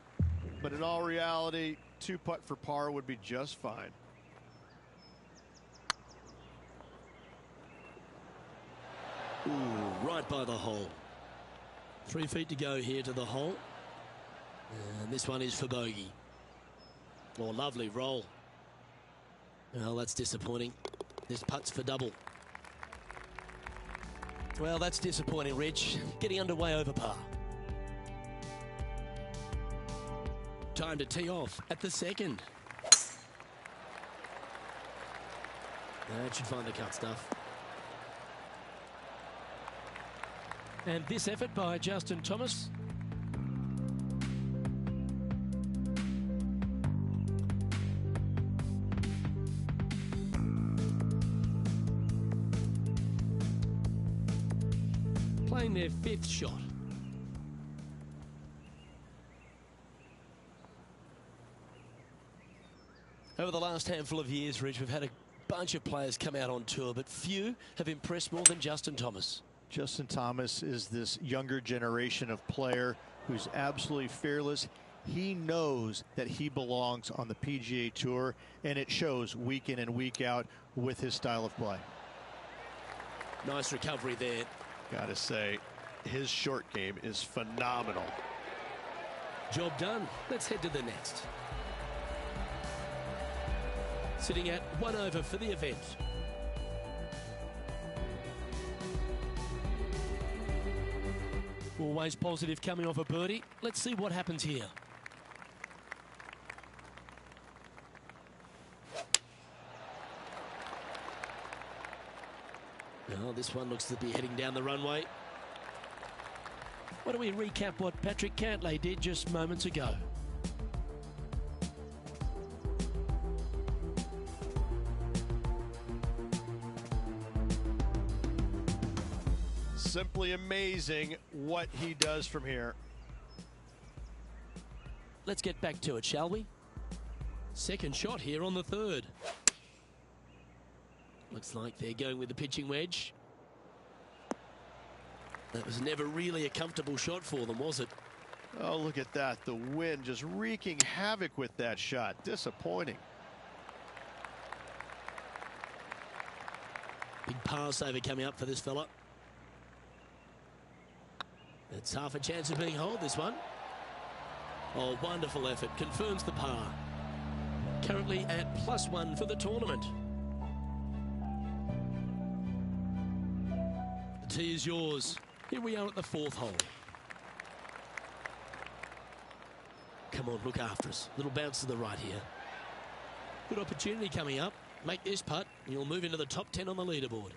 but in all reality, 2-putt for par would be just fine. Ooh, right by the hole. 3 feet to go here to the hole. And this one is for bogey. Oh, lovely roll. Well, that's disappointing. This putt's for double. Well, that's disappointing, Rich. Getting underway over par. Time to tee off at the second. That should find the cut stuff. And this effort by Justin Thomas. Playing their fifth shot. Over the last handful of years, Rich, we've had a bunch of players come out on tour, but few have impressed more than Justin Thomas. Justin Thomas is this younger generation of player who's absolutely fearless. He knows that he belongs on the PGA Tour, and it shows week in and week out with his style of play. Nice recovery there. Gotta say, his short game is phenomenal. Job done. Let's head to the next. Sitting at 1 over for the event. Always positive coming off a birdie. Let's see what happens here. Now this one looks to be heading down the runway. Why don't we recap what Patrick Cantlay did just moments ago? Simply amazing what he does from here. Let's get back to it, shall we? Second shot here on the third. Looks like they're going with the pitching wedge. That was never really a comfortable shot for them, was it? Oh, look at that. The wind just wreaking havoc with that shot. Disappointing. Big par saver coming up for this fella. It's half a chance of being holed, this one. Oh, wonderful effort. Confirms the par. Currently at +1 for the tournament. The tee is yours. Here we are at the fourth hole. Come on, look after us. Little bounce to the right here. Good opportunity coming up. Make this putt, and you'll move into the top 10 on the leaderboard.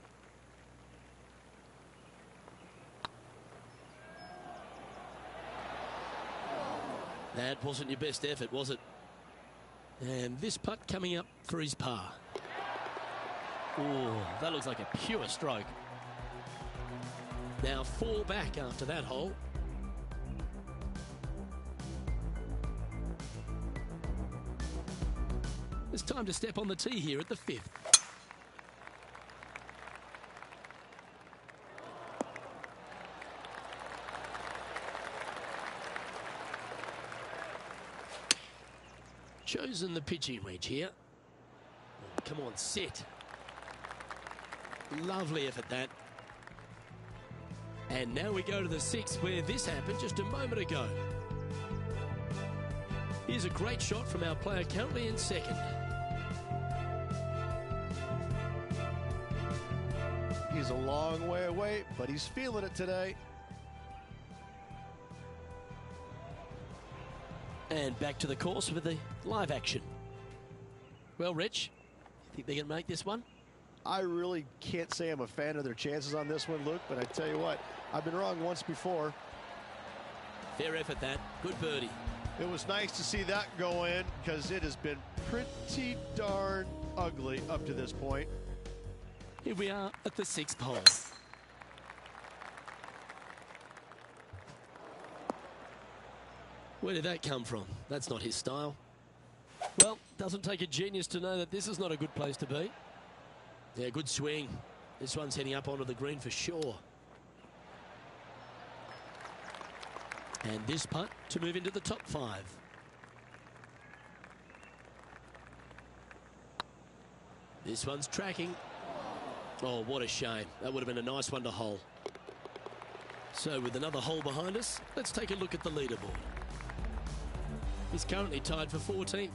That wasn't your best effort, was it? And this putt coming up for his par. Oh, that looks like a pure stroke. Now 4 back after that hole. It's time to step on the tee here at the fifth. Chosen the pitching wedge here. Oh, come on, sit. Lovely effort that. And now we go to the sixth, where this happened just a moment ago. Here's a great shot from our player currently in second. He's a long way away, but he's feeling it today. And back to the course with the live action. Well, Rich, you think they're going to make this one? I really can't say I'm a fan of their chances on this one, Luke, but I tell you what, I've been wrong once before. Fair effort that. Good birdie. It was nice to see that go in, because it has been pretty darn ugly up to this point. Here we are at the sixth hole. Where did that come from? That's not his style. Well, doesn't take a genius to know that this is not a good place to be. Yeah, good swing. This one's heading up onto the green for sure. And this putt to move into the top 5. This one's tracking. Oh, what a shame. That would have been a nice one to hole. So with another hole behind us, let's take a look at the leaderboard. He's currently tied for 14th.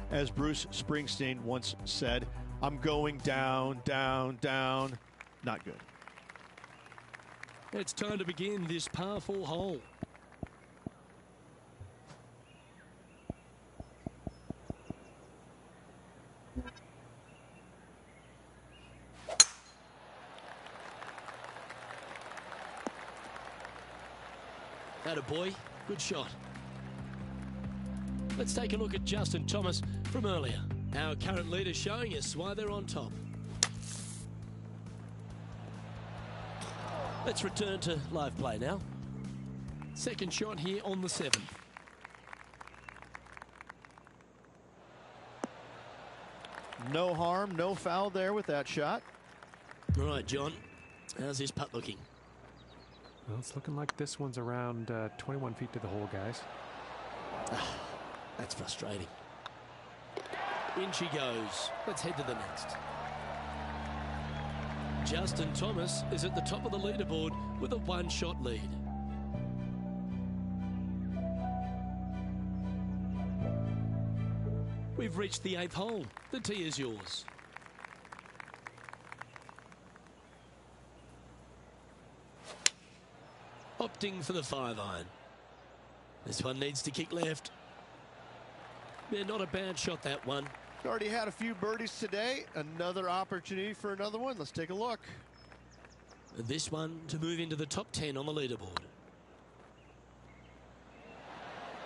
As Bruce Springsteen once said, I'm going down, down, down. Not good. It's time to begin this par 4 hole. Attaboy, good shot. Let's take a look at Justin Thomas from earlier. Our current leader showing us why they're on top. Let's return to live play now. Second shot here on the 7th. No harm, no foul there with that shot. All right, John, how's this putt looking? Well, it's looking like this one's around 21 feet to the hole, guys. That's frustrating. In she goes. Let's head to the next. Justin Thomas is at the top of the leaderboard with a 1-shot lead. We've reached the 8th hole. The tee is yours. Opting for the 5-iron. This one needs to kick left. Yeah, not a bad shot, that one. Already had a few birdies today. Another opportunity for another one. Let's take a look. This one to move into the top 10 on the leaderboard.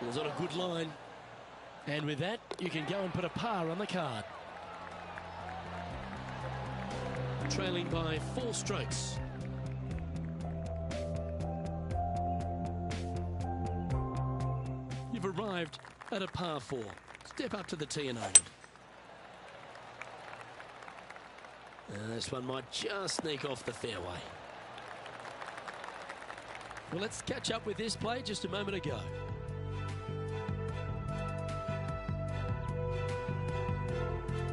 It was on a good line. And with that, you can go and put a par on the card. Trailing by 4 strokes. You've arrived at a par 4. Step up to the tee and own it. And this one might just sneak off the fairway. Well, let's catch up with this play just a moment ago.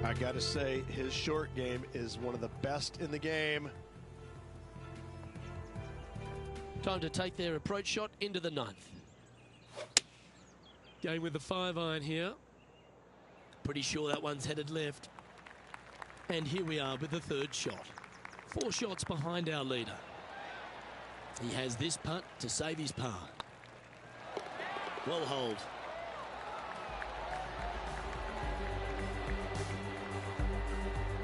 I got to say, his short game is one of the best in the game. Time to take their approach shot into the 9th. Going with the 5-iron here. Pretty sure that one's headed left. And here we are with the 3rd shot. 4 shots behind our leader. He has this putt to save his par. Well holed.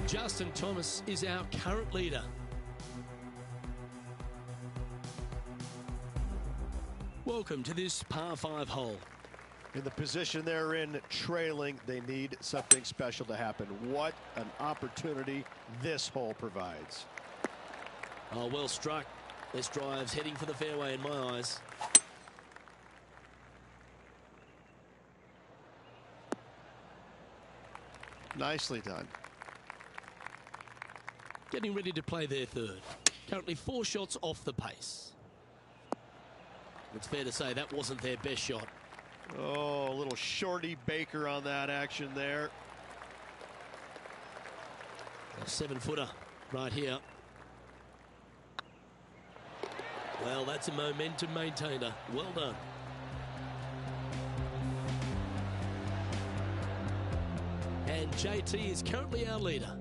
Justin Thomas is our current leader. Welcome to this par 5 hole. In the position they're in, trailing, they need something special to happen. What an opportunity this hole provides. Oh, well struck. This drive's heading for the fairway in my eyes. Nicely done. Getting ready to play their 3rd. Currently 4 shots off the pace. It's fair to say that wasn't their best shot. Oh, a little shorty Baker on that action there. A 7-footer right here. Well, that's a momentum maintainer. Well done. And JT is currently our leader.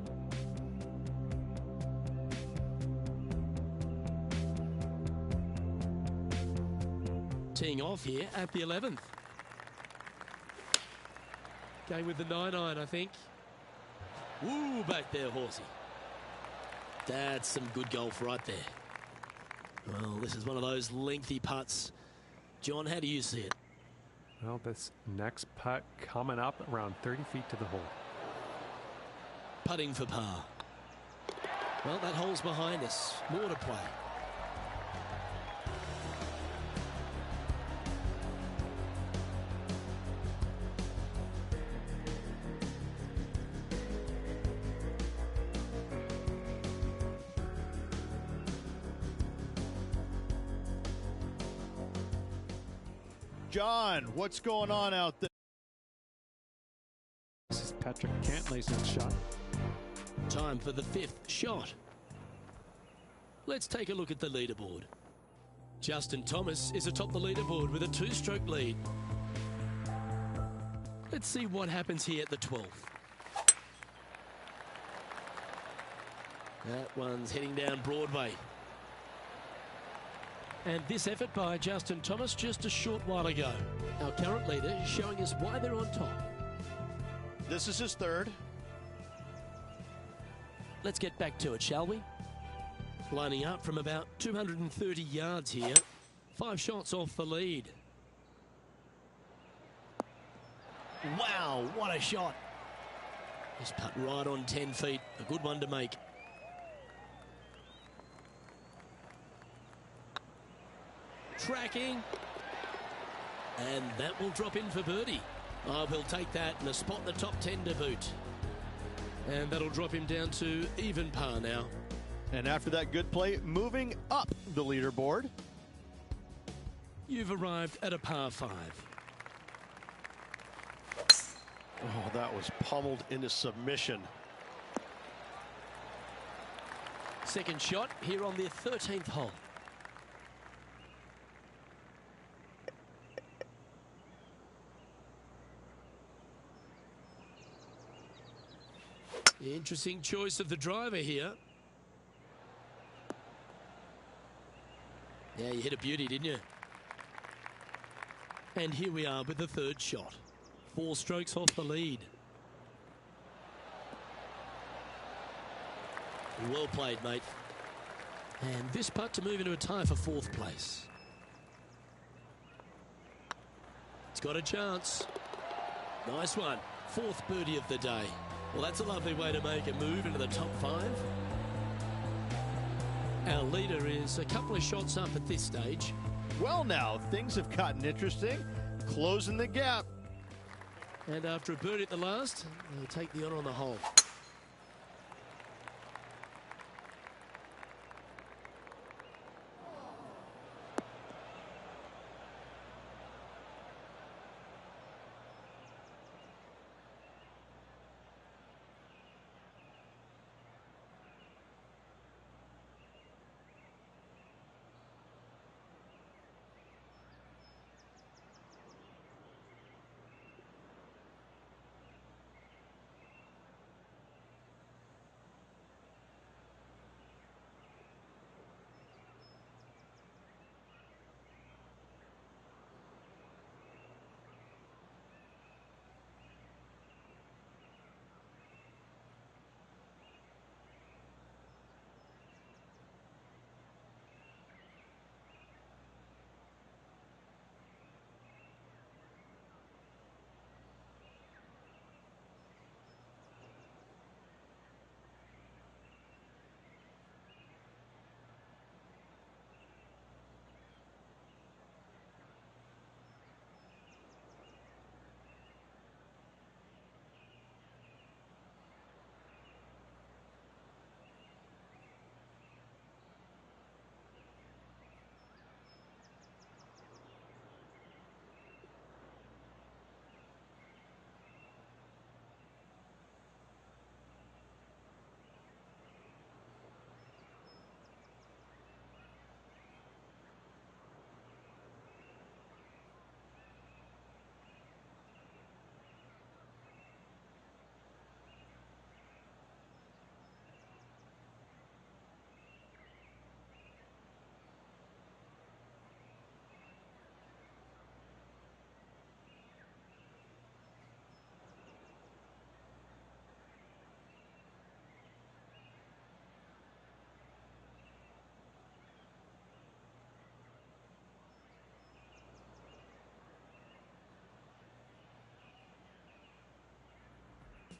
Teeing off here at the 11th. Going with the 9-iron, I think. Woo, back there, horsey. That's some good golf right there. Well, this is one of those lengthy putts. John, how do you see it? Well, this next putt coming up around 30 feet to the hole. Putting for par. Well, that hole's behind us. More to play. John, what's going on out there? This is Patrick Cantlay's next shot. Time for the 5th shot. Let's take a look at the leaderboard. Justin Thomas is atop the leaderboard with a 2-stroke lead. Let's see what happens here at the 12th. That one's heading down Broadway. And this effort by Justin Thomas just a short while ago. Our current leader is showing us why they're on top. This is his third. Let's get back to it, shall we? Lining up from about 230 yards here. 5 shots off the lead. Wow, what a shot. This putt right on 10 feet. A good one to make. Tracking. And that will drop in for birdie. Oh, he'll take that and a spot in the top 10 to boot. And that'll drop him down to even par now. And after that good play, moving up the leaderboard. You've arrived at a par 5. Oh, that was pummeled into submission. Second shot here on the 13th hole. Interesting choice of the driver here. Yeah, you hit a beauty, didn't you? And here we are with the third shot. 4 strokes off the lead. Well played, mate. And this putt to move into a tie for 4th place. It's got a chance. Nice one. 4th birdie of the day. Well, that's a lovely way to make a move into the top 5. Our leader is a couple of shots up at this stage. Well, now, things have gotten interesting. Closing the gap. And after a birdie at the last, they'll take the honour on the hole.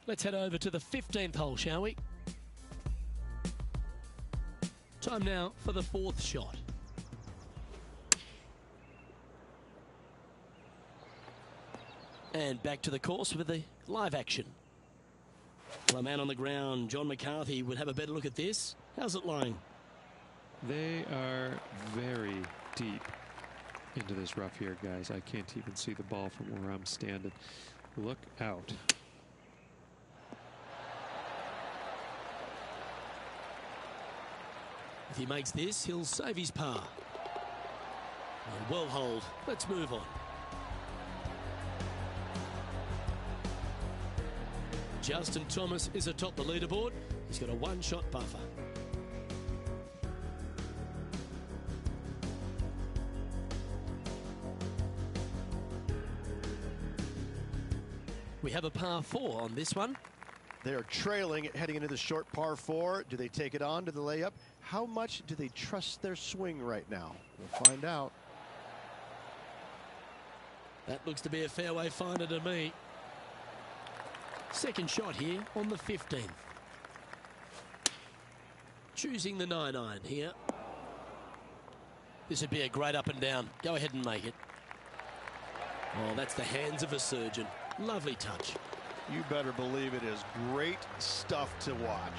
Let's head over to the 15th hole, shall we? Time now for the 4th shot. And back to the course with the live action. Well, a man on the ground, John McCarthy, would have a better look at this. How's it lying? They are very deep into this rough here, guys. I can't even see the ball from where I'm standing. Look out. If he makes this, he'll save his par. And well holed. Let's move on. Justin Thomas is atop the leaderboard. He's got a one-shot buffer. We have a par 4 on this one. They are trailing heading into the short par 4. Do they take it on? Do they lay up? How much do they trust their swing right now? We'll find out. That looks to be a fairway finder to me. Second shot here on the 15th. Choosing the 9-iron here. This would be a great up and down. Go ahead and make it. Oh, that's the hands of a surgeon. Lovely touch. You better believe it is great stuff to watch.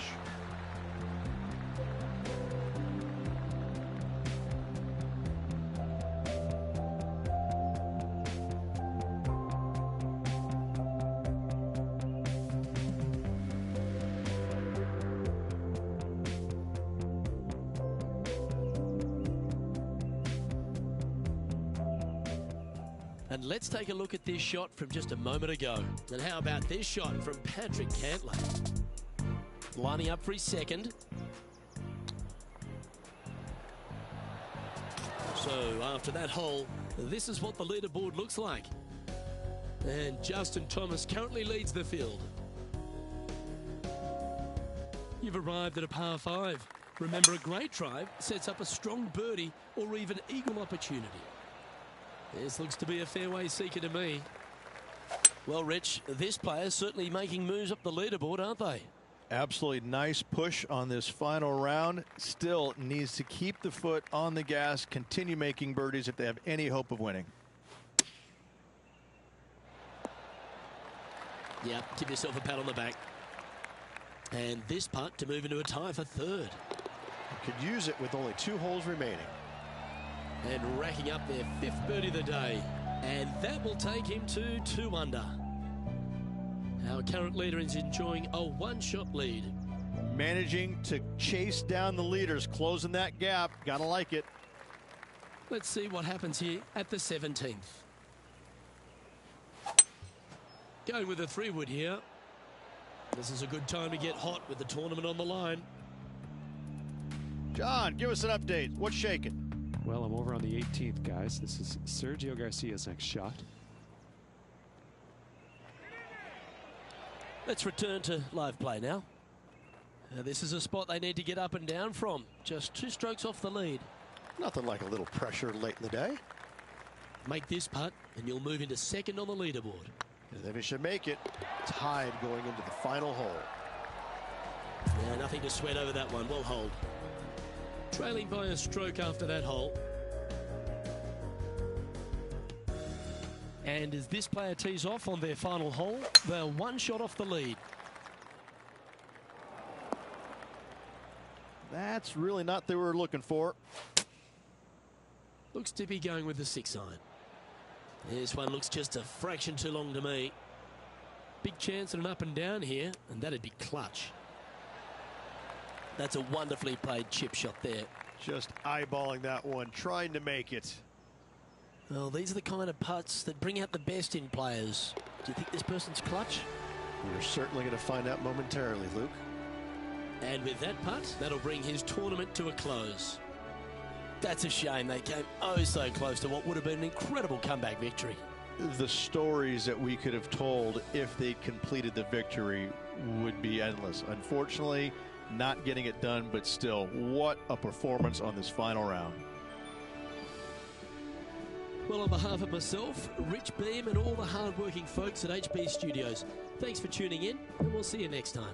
And let's take a look at this shot from just a moment ago. And how about this shot from Patrick Cantley? Lining up for his second. So after that hole, this is what the leaderboard looks like. And Justin Thomas currently leads the field. You've arrived at a par 5. Remember, a great drive sets up a strong birdie or even eagle opportunity. This looks to be a fairway seeker to me. Well, Rich, this player's certainly making moves up the leaderboard, aren't they? Absolutely nice push on this final round. Still needs to keep the foot on the gas, continue making birdies if they have any hope of winning. Yeah, give yourself a pat on the back. And this putt to move into a tie for third. Could use it with only 2 holes remaining. And racking up their 5th birdie of the day. And that will take him to 2 under. Our current leader is enjoying a one-shot lead. Managing to chase down the leaders, closing that gap. Gotta like it. Let's see what happens here at the 17th. Going with a 3-wood here. This is a good time to get hot with the tournament on the line. John, give us an update. What's shaking? Well, I'm over on the 18th, guys. This is Sergio Garcia's next shot. Let's return to live play now. This is a spot they need to get up and down from. Just 2 strokes off the lead. Nothing like a little pressure late in the day. Make this putt and you'll move into second on the leaderboard. And then we should make it. Tied going into the final hole. Yeah, nothing to sweat over that one. Well hold. Trailing by a stroke after that hole. And as this player tees off on their final hole, they're 1 shot off the lead. That's really not what they were looking for. Looks to be going with the 6-iron. This one looks just a fraction too long to me. Big chance at an up and down here, and that'd be clutch. That's a wonderfully played chip shot there. Just eyeballing that one, trying to make it. Well, these are the kind of putts that bring out the best in players. Do you think this person's clutch? We're certainly going to find out momentarily, Luke. And with that putt, that'll bring his tournament to a close. That's a shame. They came oh so close to what would have been an incredible comeback victory. The stories that we could have told if they completed the victory would be endless. Unfortunately, not getting it done, but still, what a performance on this final round. Well, on behalf of myself, Rich Beam, and all the hard-working folks at HB Studios, thanks for tuning in, and we'll see you next time.